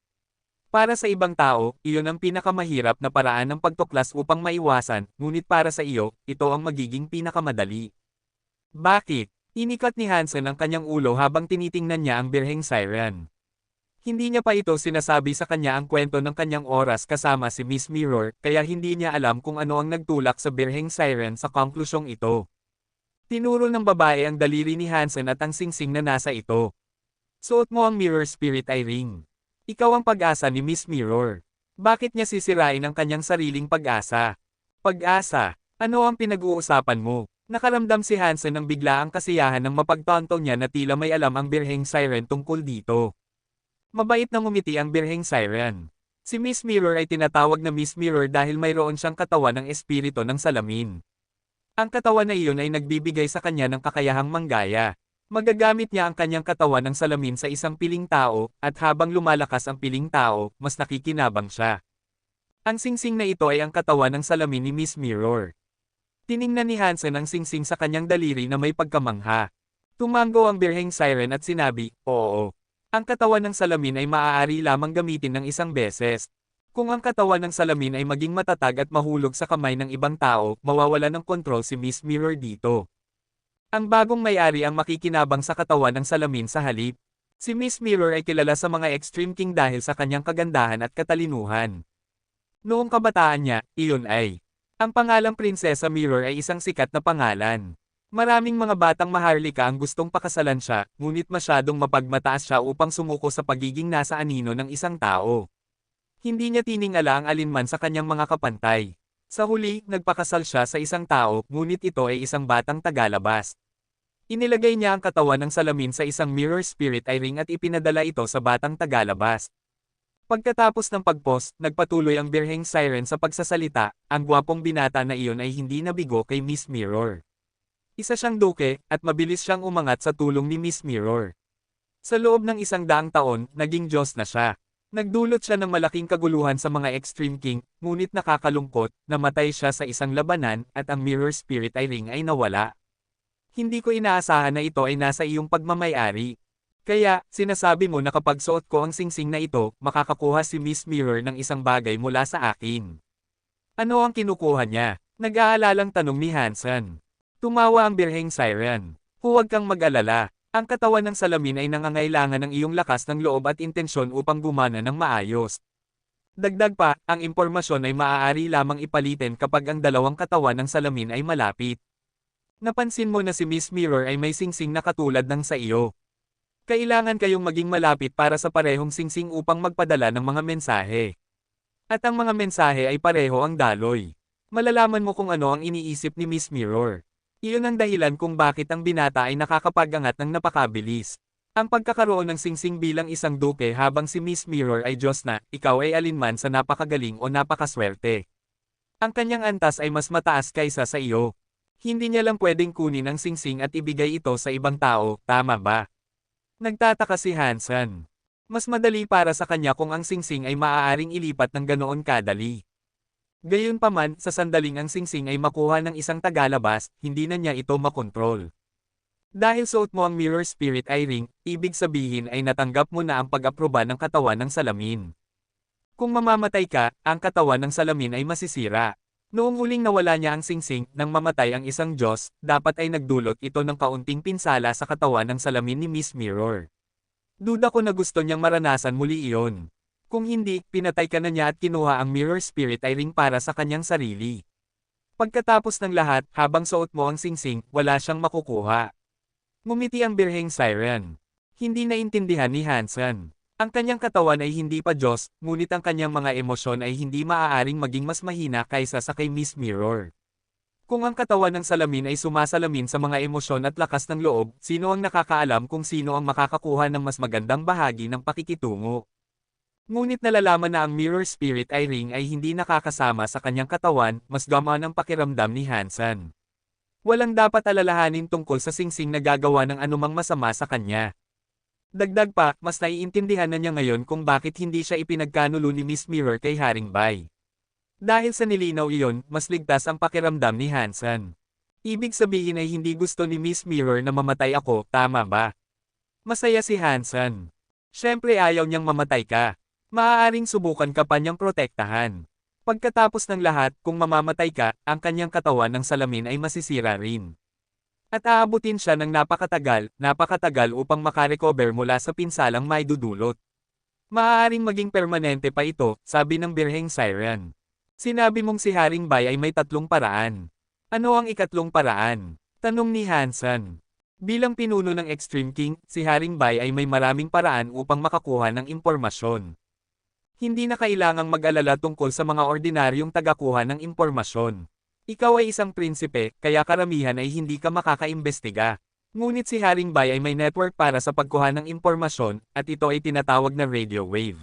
Para sa ibang tao, iyon ang pinakamahirap na paraan ng pagtuklas upang maiwasan, ngunit para sa iyo, ito ang magiging pinakamadali. Bakit? Inikat ni Hansen ang kanyang ulo habang tinitingnan niya ang birheng siren. Hindi niya pa ito sinasabi sa kanya ang kwento ng kanyang oras kasama si Miss Mirror, kaya hindi niya alam kung ano ang nagtulak sa birheng siren sa konklusyong ito. Tinuro ng babae ang daliri ni Hansen at ang singsing na nasa ito. Suot mo ang mirror spirit eye ring. Ikaw ang pag-asa ni Miss Mirror. Bakit niya sisirain ang kanyang sariling pag-asa? Pag-asa, ano ang pinag-uusapan mo? Nakaramdam si Hansen ng biglaang kasiyahan ng mapagtanto niya na tila may alam ang birheng siren tungkol dito. Mabait na ngumiti ang birheng siren. Si Miss Mirror ay tinatawag na Miss Mirror dahil mayroon siyang katawan ng espiritu ng salamin. Ang katawan na iyon ay nagbibigay sa kanya ng kakayahang manggaya. Magagamit niya ang kanyang katawan ng salamin sa isang piling tao, at habang lumalakas ang piling tao, mas nakikinabang siya. Ang singsing na ito ay ang katawan ng salamin ni Miss Mirror. Tiningnan ni Hansen ang singsing sa kanyang daliri na may pagkamangha. Tumango ang birheng siren at sinabi, oo. Ang katawan ng salamin ay maaari lamang gamitin ng isang beses. Kung ang katawan ng salamin ay maging matatag at mahulog sa kamay ng ibang tao, mawawala ng kontrol si Miss Mirror dito. Ang bagong may-ari ang makikinabang sa katawan ng salamin sa halip. Si Miss Mirror ay kilala sa mga Extreme King dahil sa kanyang kagandahan at katalinuhan. Noong kabataan niya, iyon ay. Ang pangalang Prinsesa Mirror ay isang sikat na pangalan. Maraming mga batang maharlika ang gustong pakasalan siya, ngunit masyadong mapagmataas siya upang sumuko sa pagiging nasa anino ng isang tao. Hindi niya tiningala ang alinman sa kanyang mga kapantay. Sa huli, nagpakasal siya sa isang tao, ngunit ito ay isang batang tagalabas. Inilagay niya ang katawan ng salamin sa isang mirror spirit eye ring at ipinadala ito sa batang tagalabas. Pagkatapos ng pag-post, nagpatuloy ang birheng siren sa pagsasalita, ang gwapong binata na iyon ay hindi nabigo kay Miss Mirror. Isa siyang duke, at mabilis siyang umangat sa tulong ni Miss Mirror. Sa loob ng 100 taon, naging Diyos na siya. Nagdulot siya ng malaking kaguluhan sa mga Extreme King, ngunit nakakalungkot, namatay siya sa isang labanan, at ang Mirror Spirit Eye Ring ay nawala. Hindi ko inaasahan na ito ay nasa iyong pagmamay-ari. Kaya, sinasabi mo na kapag suot ko ang singsing na ito, makakakuha si Miss Mirror ng isang bagay mula sa akin. Ano ang kinukuha niya? Nag-aalalang tanong ni Hansen. Tumawa ang birheng siren. Huwag kang mag-alala. Ang katawan ng salamin ay nangangailangan ng iyong lakas ng loob at intensyon upang gumana ng maayos. Dagdag pa, ang impormasyon ay maaari lamang ipalitin kapag ang dalawang katawan ng salamin ay malapit. Napansin mo na si Miss Mirror ay may singsing na katulad ng sa iyo. Kailangan kayong maging malapit para sa parehong singsing upang magpadala ng mga mensahe. At ang mga mensahe ay pareho ang daloy. Malalaman mo kung ano ang iniisip ni Miss Mirror. Iyon ang dahilan kung bakit ang binata ay nakakapag-angat ng napakabilis. Ang pagkakaroon ng singsing bilang isang duke habang si Miss Mirror ay Diyos na, ikaw ay alinman sa napakagaling o napakaswerte. Ang kanyang antas ay mas mataas kaysa sa iyo. Hindi niya lang pwedeng kunin ang singsing at ibigay ito sa ibang tao, tama ba? Nagtataka si Hansen. Mas madali para sa kanya kung ang singsing ay maaaring ilipat ng ganoon kadali. Gayunpaman, sa sandaling ang singsing ay makuha ng isang tagalabas, hindi na niya ito makontrol. Dahil suot mo ang Mirror Spirit Eye Ring, ibig sabihin ay natanggap mo na ang pag-aproba ng katawan ng salamin. Kung mamamatay ka, ang katawan ng salamin ay masisira. Noong huling nawala niya ang singsing, nang mamatay ang isang Diyos, dapat ay nagdulot ito ng kaunting pinsala sa katawan ng salamin ni Miss Mirror. Duda ko na gusto niyang maranasan muli iyon. Kung hindi, pinatay ka na niya at kinuha ang Mirror Spirit Eye Ring para sa kanyang sarili. Pagkatapos ng lahat, habang suot mo ang singsing, wala siyang makukuha. Ngumiti ang birheng siren. Hindi naintindihan ni Hansen. Ang kanyang katawan ay hindi pa Diyos, ngunit ang kanyang mga emosyon ay hindi maaaring maging mas mahina kaysa sa kay Miss Mirror. Kung ang katawan ng salamin ay sumasalamin sa mga emosyon at lakas ng loob, sino ang nakakaalam kung sino ang makakakuha ng mas magandang bahagi ng pakikitungo? Ngunit nalalaman na ang Mirror Spirit Eye Ring ay hindi nakakasama sa kanyang katawan, mas gamaan ang pakiramdam ni Hansen. Walang dapat alalahanin tungkol sa singsing na gagawa ng anumang masama sa kanya. Dagdag pa, mas naiintindihan na niya ngayon kung bakit hindi siya ipinagkanulo ni Miss Mirror kay Haring Bai. Dahil sa nilinaw iyon, mas ligtas ang pakiramdam ni Hansen. Ibig sabihin ay hindi gusto ni Miss Mirror na mamatay ako, tama ba? Masaya si Hansen. Siyempre ayaw niyang mamatay ka. Maaaring subukan ka pa niyang protektahan. Pagkatapos ng lahat, kung mamamatay ka, ang kanyang katawan ng salamin ay masisira rin. At aabutin siya ng napakatagal upang makarecover mula sa pinsalang may dudulot. Maaaring maging permanente pa ito, sabi ng birheng siren. Sinabi mong si Haring Bai ay may 3 paraan. Ano ang ikatlong paraan? Tanong ni Hansen. Bilang pinuno ng Extreme King, si Haring Bai ay may maraming paraan upang makakuha ng impormasyon. Hindi na kailangang mag-alala tungkol sa mga ordinaryong tagakuha ng impormasyon. Ikaw ay isang prinsipe, kaya karamihan ay hindi ka makakaimbestiga. Ngunit si Haring Bai ay may network para sa pagkuha ng impormasyon, at ito ay tinatawag na radio wave.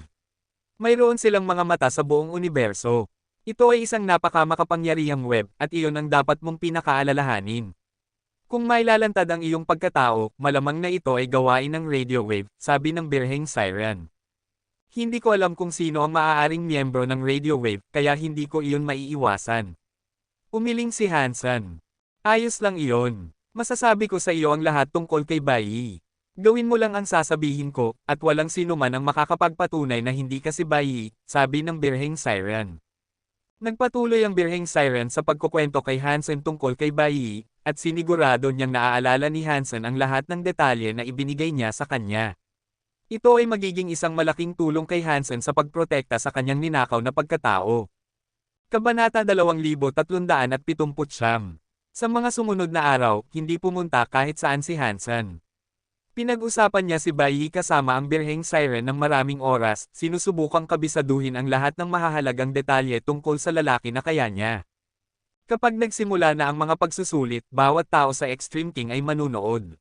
Mayroon silang mga mata sa buong universo. Ito ay isang napakamakapangyarihang web, at iyon ang dapat mong pinakaalalahanin. Kung mailalantad ang iyong pagkatao, malamang na ito ay gawain ng radio wave, sabi ng birheng siren. Hindi ko alam kung sino ang maaaring miyembro ng radio wave, kaya hindi ko iyon maiiwasan. Umiling si Hansen. Ayos lang iyon. Masasabi ko sa iyo ang lahat tungkol kay Bai. Gawin mo lang ang sasabihin ko, at walang sino man ang makakapagpatunay na hindi ka si Bai, sabi ng birheng siren. Nagpatuloy ang birheng siren sa pagkukwento kay Hansen tungkol kay Bai, at sinigurado niyang naaalala ni Hansen ang lahat ng detalye na ibinigay niya sa kanya. Ito ay magiging isang malaking tulong kay Hansen sa pagprotekta sa kanyang ninakaw na pagkatao. Kabanata 2379. Sa mga sumunod na araw, hindi pumunta kahit saan si Hansen. Pinag-usapan niya si Bai kasama ang birheng siren ng maraming oras, sinusubukang kabisaduhin ang lahat ng mahahalagang detalye tungkol sa lalaki na kaya niya. Kapag nagsimula na ang mga pagsusulit, bawat tao sa Extreme King ay manunood.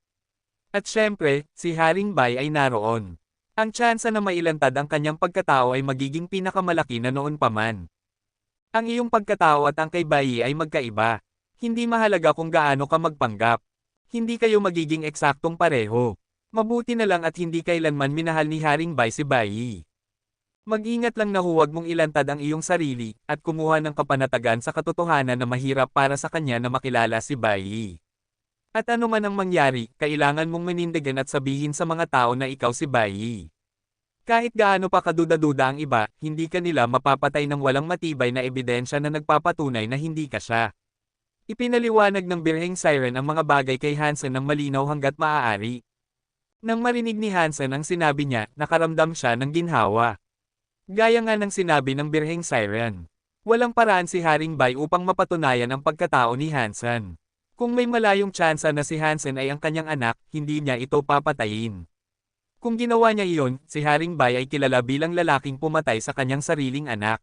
At syempre, si Haring Bai ay naroon. Ang tsansa na mailantad ang kanyang pagkatao ay magiging pinakamalaki na noon pa man. Ang iyong pagkatao at ang kay Bai ay magkaiba. Hindi mahalaga kung gaano ka magpanggap. Hindi kayo magiging eksaktong pareho. Mabuti na lang at hindi kailanman minahal ni Haring Bai si Bai. Mag-ingat lang na huwag mong ilantad ang iyong sarili, at kumuha ng kapanatagan sa katotohanan na mahirap para sa kanya na makilala si Bai. At ano man ang mangyari, kailangan mong manindigan at sabihin sa mga tao na ikaw si Bai. Kahit gaano pa kaduda-duda ang iba, hindi ka nila mapapatay ng walang matibay na ebidensya na nagpapatunay na hindi ka siya. Ipinaliwanag ng birheng siren ang mga bagay kay Hansen ng malinaw hanggat maaari. Nang marinig ni Hansen ang sinabi niya, nakaramdam siya ng ginhawa. Gaya nga ng sinabi ng birheng siren. Walang paraan si Haring Bai upang mapatunayan ang pagkatao ni Hansen. Kung may malayong tsansa na si Hansen ay ang kanyang anak, hindi niya ito papatayin. Kung ginawa niya iyon, si Haring Bai ay kilala bilang lalaking pumatay sa kanyang sariling anak.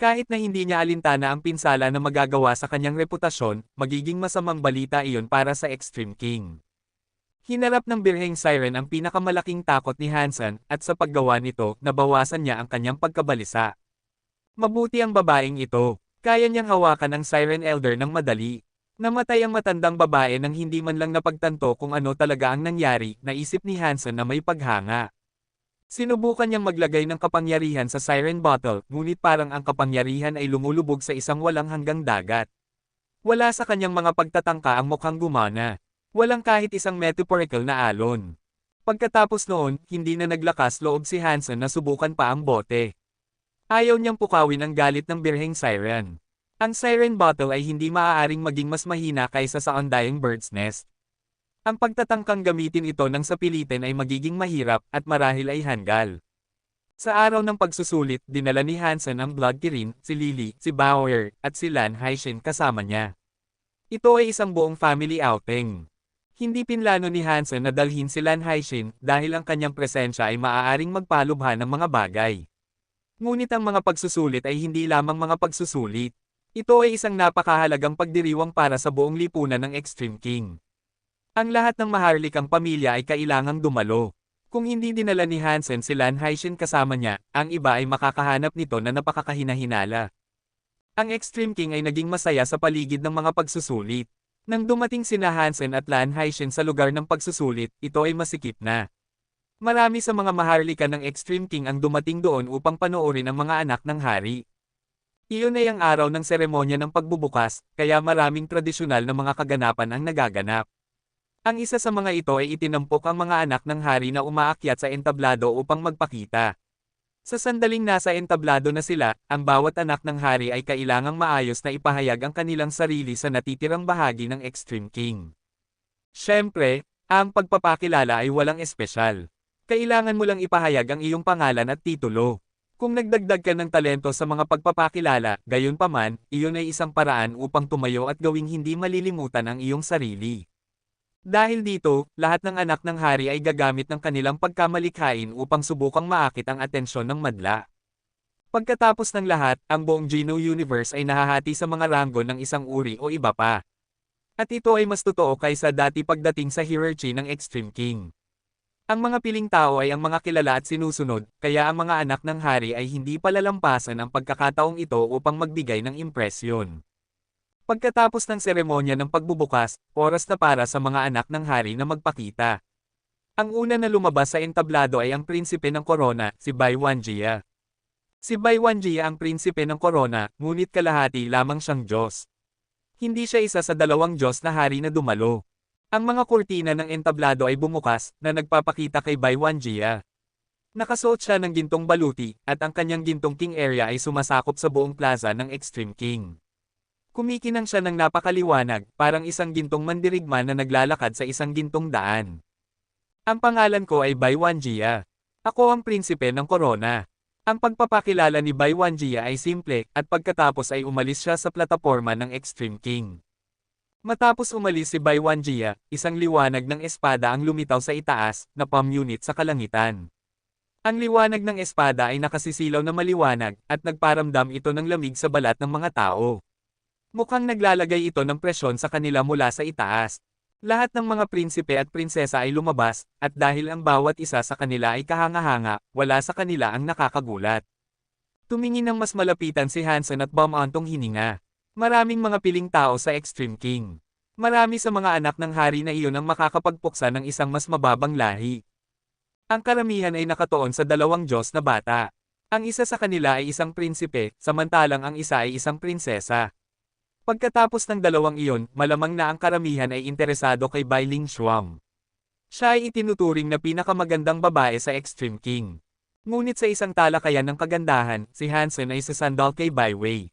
Kahit na hindi niya alintana ang pinsala na magagawa sa kanyang reputasyon, magiging masamang balita iyon para sa Extreme King. Hinarap ng birheng siren ang pinakamalaking takot ni Hansen, at sa paggawa nito, nabawasan niya ang kanyang pagkabalisa. Mabuti ang babaeng ito. Kaya niyang hawakan ang Siren Elder ng madali. Namatay ang matandang babae nang hindi man lang napagtanto kung ano talaga ang nangyari, naisip ni Hansen na may paghanga. Sinubukan niyang maglagay ng kapangyarihan sa siren bottle, ngunit parang ang kapangyarihan ay lumulubog sa isang walang hanggang dagat. Wala sa kanyang mga pagtatangka ang mukhang gumana. Walang kahit isang metaphorical na alon. Pagkatapos noon, hindi na naglakas loob si Hansen na subukan pa ang bote. Ayaw niyang pukawin ang galit ng birheng siren. Ang siren bottle ay hindi maaaring maging mas mahina kaysa sa undying bird's nest. Ang pagtatangkang gamitin ito ng sapilitin ay magiging mahirap at marahil ay hanggal. Sa araw ng pagsusulit, dinala ni Hansen ang Blood Kirin, si Lily, si Bauer, at si Lan Haishin kasama niya. Ito ay isang buong family outing. Hindi pinlano ni Hansen na dalhin si Lan Haishin dahil ang kanyang presensya ay maaaring magpalubha ng mga bagay. Ngunit ang mga pagsusulit ay hindi lamang mga pagsusulit. Ito ay isang napakahalagang pagdiriwang para sa buong lipunan ng Extreme King. Ang lahat ng maharlikang pamilya ay kailangang dumalo. Kung hindi dinala ni Hansen si Lan Haishin kasama niya, ang iba ay makakahanap nito na napakakahina-hinala. Ang Extreme King ay naging masaya sa paligid ng mga pagsusulit. Nang dumating sina Hansen at Lan Haishin sa lugar ng pagsusulit, ito ay masikip na. Marami sa mga maharlika ng Extreme King ang dumating doon upang panoorin ang mga anak ng hari. Iyon ay ang araw ng seremonya ng pagbubukas, kaya maraming tradisyonal na mga kaganapan ang nagaganap. Ang isa sa mga ito ay itinampok ang mga anak ng hari na umaakyat sa entablado upang magpakita. Sa sandaling nasa entablado na sila, ang bawat anak ng hari ay kailangang maayos na ipahayag ang kanilang sarili sa natitirang bahagi ng Extreme King. Siyempre, ang pagpapakilala ay walang espesyal. Kailangan mo lang ipahayag ang iyong pangalan at titulo. Kung nagdagdag ka ng talento sa mga pagpapakilala, gayunpaman, iyon ay isang paraan upang tumayo at gawing hindi malilimutan ang iyong sarili. Dahil dito, lahat ng anak ng hari ay gagamit ng kanilang pagkamalikhain upang subukang maakit ang atensyon ng madla. Pagkatapos ng lahat, ang buong Geno Universe ay nahahati sa mga ranggo ng isang uri o iba pa. At ito ay mas totoo kaysa dati pagdating sa hierarchy ng Extreme King. Ang mga piling tao ay ang mga kilala at sinusunod, kaya ang mga anak ng hari ay hindi palalampasan ang pagkakataong ito upang magbigay ng impresyon. Pagkatapos ng seremonya ng pagbubukas, oras na para sa mga anak ng hari na magpakita. Ang una na lumabas sa entablado ay ang prinsipe ng Corona, si Bai Wanjia. Si Bai Wanjia ang prinsipe ng Corona, ngunit kalahati lamang siyang Diyos. Hindi siya isa sa dalawang Diyos na hari na dumalo. Ang mga kurtina ng entablado ay bumukas, na nagpapakita kay Bai Wanjia. Nakasuot siya ng gintong baluti, at ang kanyang gintong king area ay sumasakop sa buong plaza ng Extreme King. Kumikinang siya ng napakaliwanag, parang isang gintong mandirigma na naglalakad sa isang gintong daan. Ang pangalan ko ay Bai Wanjia. Ako ang prinsipe ng Corona. Ang pagpapakilala ni Bai Wanjia ay simple, at pagkatapos ay umalis siya sa plataporma ng Extreme King. Matapos umalis si Bai Wanjia, isang liwanag ng espada ang lumitaw sa itaas, na palm unit sa kalangitan. Ang liwanag ng espada ay nakasisilaw na maliwanag, at nagparamdam ito ng lamig sa balat ng mga tao. Mukhang naglalagay ito ng presyon sa kanila mula sa itaas. Lahat ng mga prinsipe at prinsesa ay lumabas, at dahil ang bawat isa sa kanila ay kahanga-hanga, wala sa kanila ang nakakagulat. Tumingin ng mas malapitan si Hansen at bumantong hininga. Maraming mga piling tao sa Extreme King. Marami sa mga anak ng hari na iyon ang makakapagpuksa ng isang mas mababang lahi. Ang karamihan ay nakatuon sa dalawang Diyos na bata. Ang isa sa kanila ay isang prinsipe, samantalang ang isa ay isang prinsesa. Pagkatapos ng dalawang iyon, malamang na ang karamihan ay interesado kay Bai Ling Shuang. Siya ay itinuturing na pinakamagandang babae sa Extreme King. Ngunit sa isang talakayan ng kagandahan, si Hansen ay sasandal kay Bai Wei.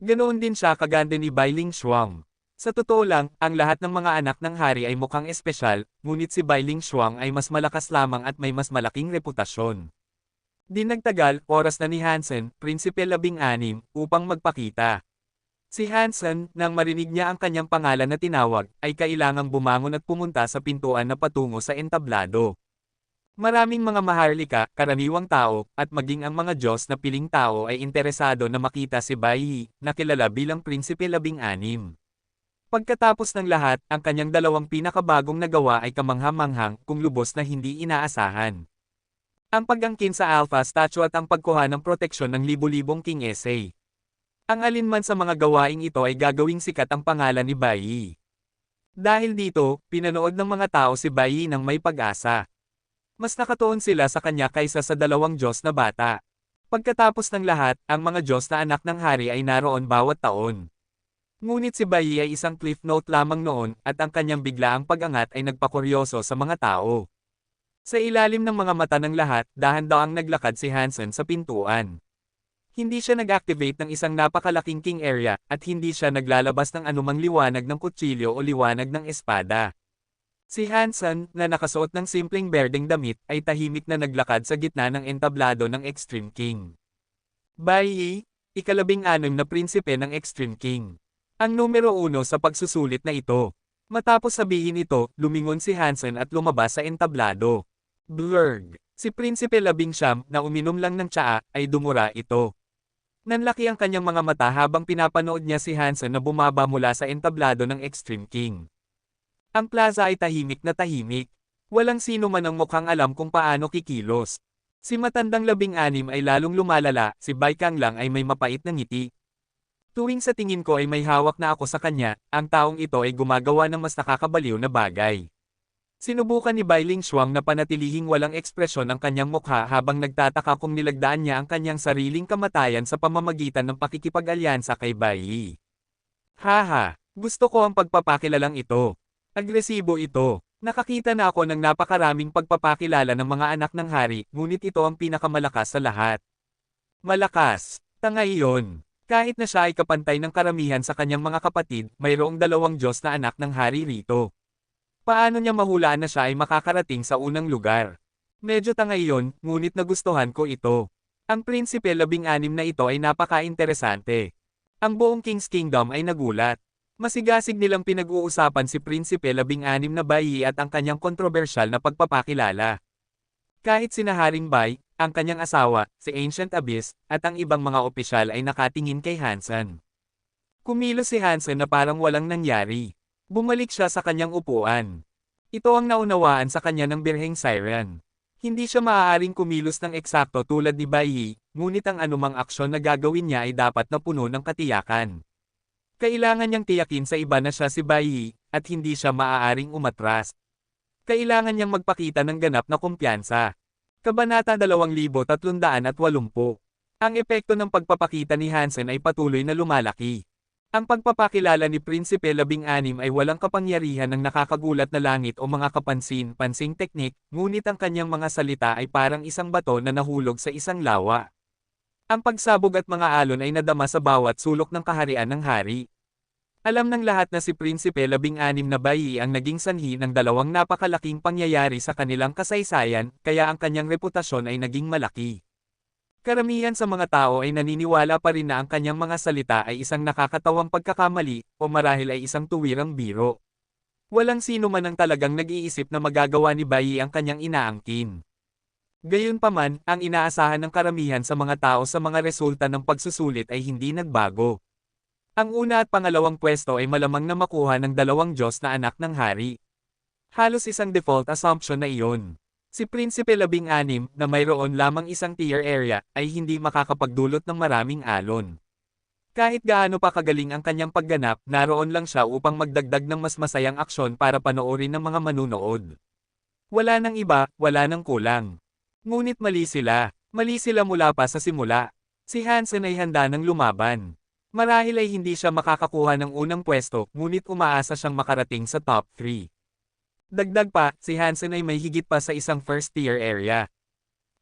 Ganoon din siya kaganda ni Bai Ling Shuang. Sa totoo lang, ang lahat ng mga anak ng hari ay mukhang espesyal, ngunit si Bai Ling Shuang ay mas malakas lamang at may mas malaking reputasyon. Di nagtagal, oras na ni Hansen, Prinsipe 16, upang magpakita. Si Hansen, nang marinig niya ang kanyang pangalan na tinawag, ay kailangang bumangon at pumunta sa pintuan na patungo sa entablado. Maraming mga maharlika, karaniwang tao, at maging ang mga Diyos na piling tao ay interesado na makita si Bai Yi, na kilala bilang Prinsipe 16. Pagkatapos ng lahat, ang kanyang dalawang pinakabagong nagawa ay kamangha-manghang kung lubos na hindi inaasahan. Ang pag-angkin sa Alpha Statue at ang pagkuha ng proteksyon ng libu-libong King Essay. Ang alinman sa mga gawaing ito ay gagawing sikat ang pangalan ni Bai Yi. Dahil dito, pinanood ng mga tao si Bai Yi ng may pag-asa. Mas nakatuon sila sa kanya kaysa sa dalawang Diyos na bata. Pagkatapos ng lahat, ang mga Diyos na anak ng hari ay naroon bawat taon. Ngunit si Bai Yi ay isang cliff note lamang noon at ang kanyang biglaang pag-angat ay nagpakuryoso sa mga tao. Sa ilalim ng mga mata ng lahat, dahan-dahang naglakad si Hansen sa pintuan. Hindi siya nag-activate ng isang napakalaking king area at hindi siya naglalabas ng anumang liwanag ng kutsilyo o liwanag ng espada. Si Hansen, na nakasuot ng simpleng berdeng damit, ay tahimik na naglakad sa gitna ng entablado ng Extreme King. Bai Yi, ika-16 na prinsipe ng Extreme King. Ang numero 1 sa pagsusulit na ito. Matapos sabihin ito, lumingon si Hansen at lumabas sa entablado. Blurg. Si Prinsipe 19 na uminom lang ng tsaa, ay dumura ito. Nanlaki ang kanyang mga mata habang pinapanood niya si Hansen na bumaba mula sa entablado ng Extreme King. Ang plaza ay tahimik na tahimik. Walang sino man ang mukhang alam kung paano kikilos. Si matandang 16 ay lalong lumalala, si Bai Kang lang ay may mapait na ngiti. Tuwing sa tingin ko ay may hawak na ako sa kanya, ang taong ito ay gumagawa ng mas nakakabaliw na bagay. Sinubukan ni Bai Lingshuang na panatilihing walang ekspresyon ang kanyang mukha habang nagtataka kung nilagdaan niya ang kanyang sariling kamatayan sa pamamagitan ng pakikipag-alyansa kay Bai Yi. Haha, gusto ko ang pagpapakilalang ito. Agresibo ito. Nakakita na ako ng napakaraming pagpapakilala ng mga anak ng hari, ngunit ito ang pinakamalakas sa lahat. Malakas. Tanga iyon. Kahit na siya ay kapantay ng karamihan sa kanyang mga kapatid, mayroong dalawang Diyos na anak ng hari rito. Paano niya mahulaan na siya ay makakarating sa unang lugar? Medyo tanga iyon, ngunit nagustuhan ko ito. Ang Prinsipe 16 na ito ay napaka-interesante. Ang buong King's Kingdom ay nagulat. Masigasig nilang pinag-uusapan si Prinsipe 16 na Bai Yi at ang kanyang kontrobersyal na pagpapakilala. Kahit sina Haring Bai, ang kanyang asawa, si Ancient Abyss, at ang ibang mga opisyal ay nakatingin kay Hansen. Kumilos si Hansen na parang walang nangyari. Bumalik siya sa kanyang upuan. Ito ang naunawaan sa kanya ng Birheng Siren. Hindi siya maaaring kumilos ng eksakto tulad ni Bai Yi, ngunit ang anumang aksyon na gagawin niya ay dapat na puno ng katiyakan. Kailangan niyang tiyakin sa iba na siya si Bai Yi, at hindi siya maaaring umatras. Kailangan niyang magpakita ng ganap na kumpiyansa. Kabanata 2380. Ang epekto ng pagpapakita ni Hansen ay patuloy na lumalaki. Ang pagpapakilala ni Prinsipe 16 ay walang kapangyarihan ng nakakagulat na langit o mga kapansin-pansing teknik, ngunit ang kanyang mga salita ay parang isang bato na nahulog sa isang lawa. Ang pagsabog at mga alon ay nadama sa bawat sulok ng kaharian ng hari. Alam ng lahat na si Prinsipe 16 na Bai Yi ang naging sanhi ng dalawang napakalaking pangyayari sa kanilang kasaysayan, kaya ang kanyang reputasyon ay naging malaki. Karamihan sa mga tao ay naniniwala pa rin na ang kanyang mga salita ay isang nakakatawang pagkakamali, o marahil ay isang tuwirang biro. Walang sino man ang talagang nag-iisip na magagawa ni Bai Yi ang kanyang inaangkin. Gayunpaman, ang inaasahan ng karamihan sa mga tao sa mga resulta ng pagsusulit ay hindi nagbago. Ang una at pangalawang pwesto ay malamang na makuha ng dalawang Diyos na anak ng hari. Halos isang default assumption na iyon. Si Prinsipe 16 na mayroon lamang isang tier area ay hindi makakapagdulot ng maraming alon. Kahit gaano pa kagaling ang kanyang pagganap, naroon lang siya upang magdagdag ng mas masayang aksyon para panoorin ng mga manunood. Wala nang iba, wala nang kulang. Ngunit mali sila. Mali sila mula pa sa simula. Si Hansen ay handa ng lumaban. Marahil ay hindi siya makakakuha ng unang pwesto, ngunit umaasa siyang makarating sa top 3. Dagdag pa, si Hansen ay may higit pa sa isang first-tier area.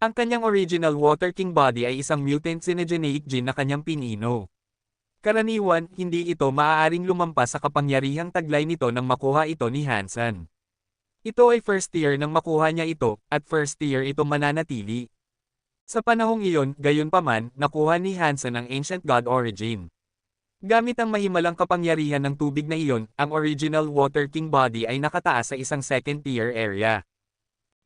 Ang kanyang original Water King body ay isang mutant synergenic gene na kanyang pinino. Karaniwan, hindi ito maaaring lumampas sa kapangyarihang taglay nito nang makuha ito ni Hansen. Ito ay first tier nang makuha niya ito, at first tier ito mananatili. Sa panahong iyon, gayunpaman, nakuha ni Hansen ang Ancient God Origin. Gamit ang mahimalang kapangyarihan ng tubig na iyon, ang original Water King body ay nakataas sa isang second-tier area.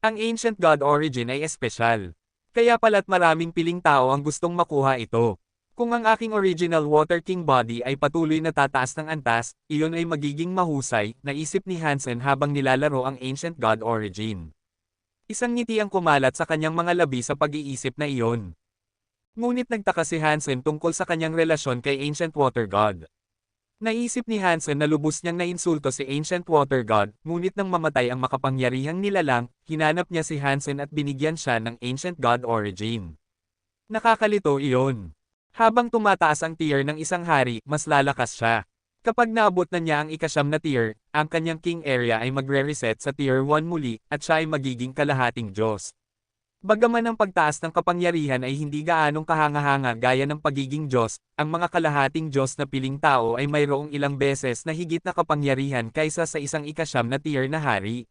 Ang Ancient God Origin ay espesyal. Kaya pala't maraming piling tao ang gustong makuha ito. Kung ang aking original Water King body ay patuloy na tataas ng antas, iyon ay magiging mahusay, naisip ni Hansen habang nilalaro ang Ancient God Origin. Isang ngiti ang kumalat sa kanyang mga labi sa pag-iisip na iyon. Ngunit nagtaka si Hansen tungkol sa kanyang relasyon kay Ancient Water God. Naisip ni Hansen na lubos niyang nainsulto si Ancient Water God, ngunit nang mamatay ang makapangyarihang nilalang, hinanap niya si Hansen at binigyan siya ng Ancient God origin. Nakakalito iyon. Habang tumataas ang tier ng isang hari, mas lalakas siya. Kapag naabot na niya ang ikasyam na tier, ang kanyang king area ay magre-reset sa tier 1 muli, at siya ay magiging kalahating Diyos. Bagaman ang pagtaas ng kapangyarihan ay hindi gaanong kahanga-hanga gaya ng pagiging Diyos, ang mga kalahating Diyos na piling tao ay mayroong ilang beses na higit na kapangyarihan kaysa sa isang ikasyam na tier na hari.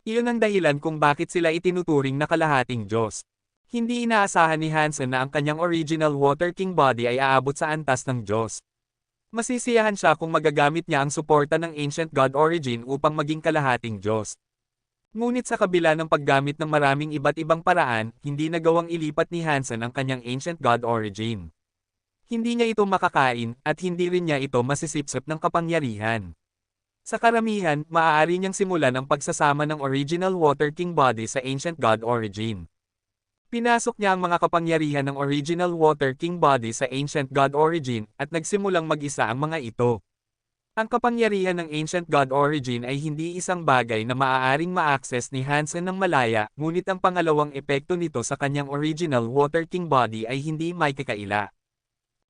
Iyon ang dahilan kung bakit sila itinuturing na kalahating Diyos. Hindi inaasahan ni Hansen na ang kanyang original Water King body ay aabot sa antas ng Diyos. Masisiyahan siya kung magagamit niya ang suporta ng Ancient God origin upang maging kalahating Diyos. Ngunit sa kabila ng paggamit ng maraming iba't ibang paraan, hindi nagawang ilipat ni Hansen ang kanyang Ancient God origin. Hindi niya ito makakain, at hindi rin niya ito masisipsip ng kapangyarihan. Sa karamihan, maaari niyang simulan ang pagsasama ng original Water King body sa Ancient God origin. Pinasok niya ang mga kapangyarihan ng original Water King body sa Ancient God origin, at nagsimulang mag-isa ang mga ito. Ang kapangyarihan ng Ancient God origin ay hindi isang bagay na maaaring ma-access ni Hansen ng malaya, ngunit ang pangalawang epekto nito sa kanyang original Water King body ay hindi may kakaila.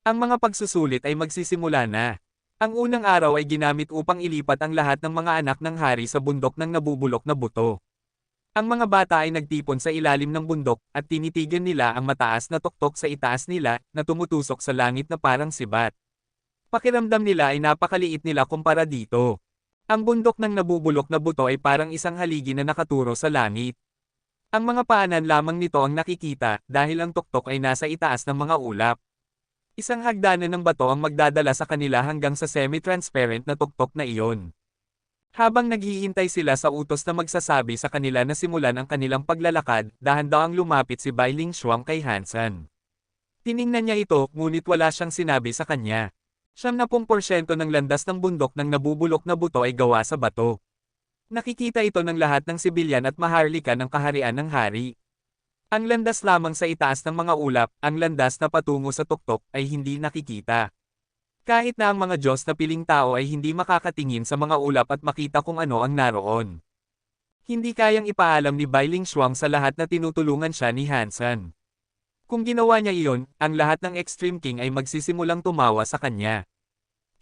Ang mga pagsusulit ay magsisimula na. Ang unang araw ay ginamit upang ilipat ang lahat ng mga anak ng hari sa bundok ng nabubulok na buto. Ang mga bata ay nagtipon sa ilalim ng bundok, at tinitigan nila ang mataas na tuktok sa itaas nila, na tumutusok sa langit na parang sibat. Pakiramdam nila ay napakaliit nila kumpara dito. Ang bundok ng nabubulok na buto ay parang isang haligi na nakaturo sa langit. Ang mga paanan lamang nito ang nakikita, dahil ang tuktok ay nasa itaas ng mga ulap. Isang hagdanan ng bato ang magdadala sa kanila hanggang sa semi-transparent na tuktok na iyon. Habang naghihintay sila sa utos na magsasabi sa kanila na simulan ang kanilang paglalakad, dahan-dahang lumapit si Bai Ling Xuang kay Hansen. Tiningnan niya ito, ngunit wala siyang sinabi sa kanya. 70% ng landas ng bundok ng nabubulok na buto ay gawa sa bato. Nakikita ito ng lahat ng sibilyan at maharlika ng kaharian ng hari. Ang landas lamang sa itaas ng mga ulap, ang landas na patungo sa tuktok, ay hindi nakikita. Kahit na ang mga Diyos na piling tao ay hindi makakatingin sa mga ulap at makita kung ano ang naroon. Hindi kayang ipaalam ni Bai Ling Xuang sa lahat na tinutulungan siya ni Hansen. Kung ginawa niya iyon, ang lahat ng Extreme King ay magsisimulang tumawa sa kanya.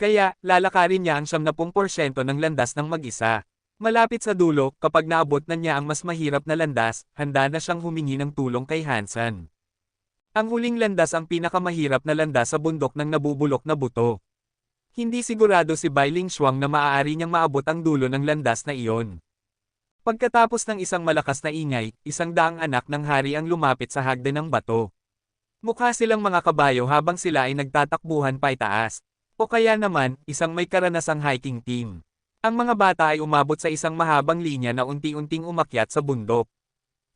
Kaya, lalakarin niya ang 70% ng landas ng mag-isa. Malapit sa dulo, kapag naabot na niya ang mas mahirap na landas, handa na siyang humingi ng tulong kay Hansen. Ang huling landas ang pinakamahirap na landas sa bundok ng nabubulok na buto. Hindi sigurado si Bai Ling Xuang na maaari niyang maabot ang dulo ng landas na iyon. Pagkatapos ng isang malakas na ingay, 100 anak ng hari ang lumapit sa hagdan ng bato. Mukha silang mga kabayo habang sila ay nagtatakbuhan paitaas. O kaya naman, isang may karanasang hiking team. Ang mga bata ay umabot sa isang mahabang linya na unti-unting umakyat sa bundok.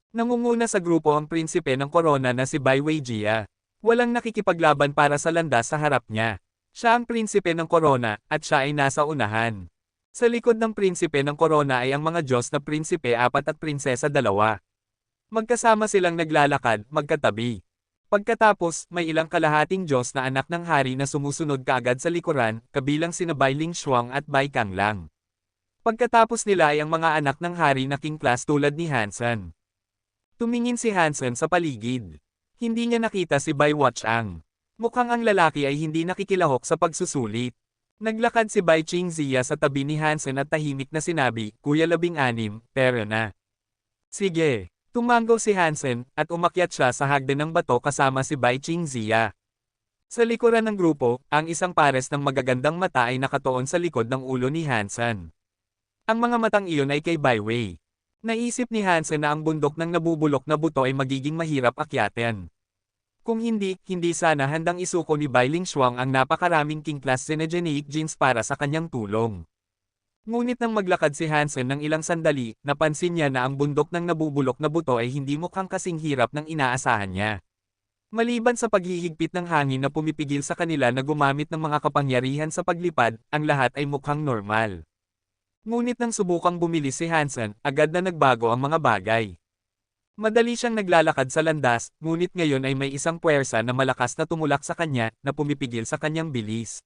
Nangunguna sa grupo ang prinsipe ng korona na si Bai Weijia. Walang nakikipaglaban para sa landas sa harap niya. Siya ang prinsipe ng korona, at siya ay nasa unahan. Sa likod ng prinsipe ng korona ay ang mga Diyos na prinsipe 4 at prinsesa 2. Magkasama silang naglalakad, magkatabi. Pagkatapos, may ilang kalahating Diyos na anak ng hari na sumusunod kaagad sa likuran, kabilang sina Bai Ling Xuang at Bai Kanglang. Pagkatapos nila ay ang mga anak ng hari na king class tulad ni Hansen. Tumingin si Hansen sa paligid. Hindi niya nakita si Bai Wuchang. Mukhang ang lalaki ay hindi nakikilahok sa pagsusulit. Naglakad si Bai Qingzia sa tabi ni Hansen at tahimik na sinabi, Kuya 16, pero na. Sige. Tumanggo si Hansen, at umakyat siya sa hagdan ng bato kasama si Bai Qingzia. Sa likuran ng grupo, ang isang pares ng magagandang mata ay nakatuon sa likod ng ulo ni Hansen. Ang mga matang iyon ay kay Bai Wei. Naisip ni Hansen na ang bundok ng nabubulok na buto ay magiging mahirap akyatin. Kung hindi sana handang isuko ni Bai Ling Xuang ang napakaraming king class Xenogeneic genes para sa kanyang tulong. Ngunit nang maglakad si Hansen ng ilang sandali, napansin niya na ang bundok ng nabubulok na buto ay hindi mukhang kasing hirap ng inaasahan niya. Maliban sa paghihigpit ng hangin na pumipigil sa kanila na gumamit ng mga kapangyarihan sa paglipad, ang lahat ay mukhang normal. Ngunit nang subukang bumili si Hansen, agad na nagbago ang mga bagay. Madali siyang naglalakad sa landas, ngunit ngayon ay may isang puwersa na malakas na tumulak sa kanya na pumipigil sa kanyang bilis.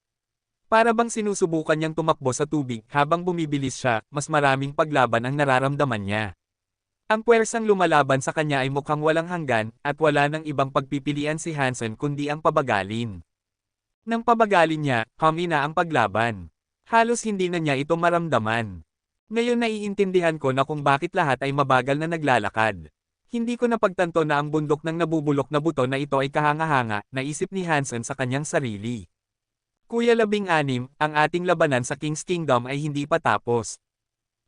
Para bang sinusubukan niyang tumakbo sa tubig habang bumibilis siya, mas maraming paglaban ang nararamdaman niya. Ang puwersang lumalaban sa kanya ay mukhang walang hanggan, at wala nang ibang pagpipilian si Hansen kundi ang pabagalin. Nang pabagalin niya, humina ang paglaban. Halos hindi na niya ito maramdaman. Ngayon naiintindihan ko na kung bakit lahat ay mabagal na naglalakad. Hindi ko napagtanto na ang bundok ng nabubulok na buto na ito ay kahanga-hanga, naisip ni Hansen sa kanyang sarili. Kuya 16, ang ating labanan sa King's Kingdom ay hindi pa tapos.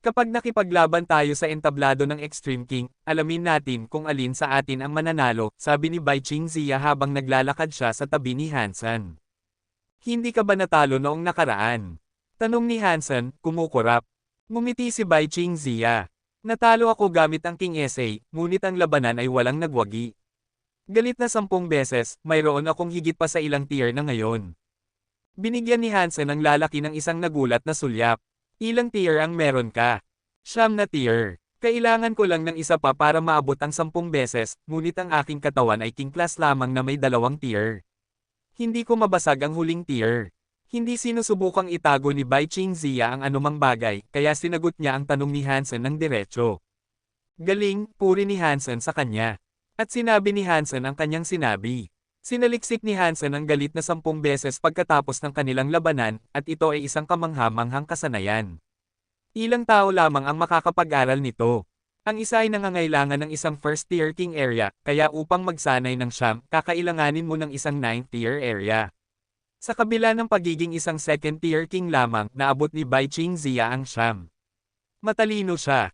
Kapag nakipaglaban tayo sa entablado ng Extreme King, alamin natin kung alin sa atin ang mananalo, sabi ni Bai Qingziya habang naglalakad siya sa tabi ni Hansen. Hindi ka ba natalo noong nakaraan? Tanong ni Hansen, kumukurap. Ngumiti si Bai Qingziya. Natalo ako gamit ang King SA, ngunit ang labanan ay walang nagwagi. Galit na 10 beses, mayroon akong higit pa sa ilang tier na ngayon. Binigyan ni Hansen ang lalaki ng isang nagulat na sulyap. Ilang tier ang meron ka? 9 na tier. Kailangan ko lang ng isa pa para maabot ang 10 beses, ngunit ang aking katawan ay king class lamang na may 2 tier. Hindi ko mabasag ang huling tier. Hindi sinusubukang itago ni Bai Qingziya ang anumang bagay, kaya sinagot niya ang tanong ni Hansen ng diretso. Galing, puri ni Hansen sa kanya. At sinabi ni Hansen ang kanyang sinabi. Sinaliksik ni Hansen ang galit na 10 beses pagkatapos ng kanilang labanan, at ito ay isang kamangha-manghang kasanayan. Ilang tao lamang ang makakapag-aral nito. Ang isa ay nangangailangan ng isang first tier king area, kaya upang magsanay ng siyam, kakailanganin mo ng isang 9th tier area. Sa kabila ng pagiging isang second tier king lamang, naabot ni Bai Qingziya ang siyam. Matalino siya.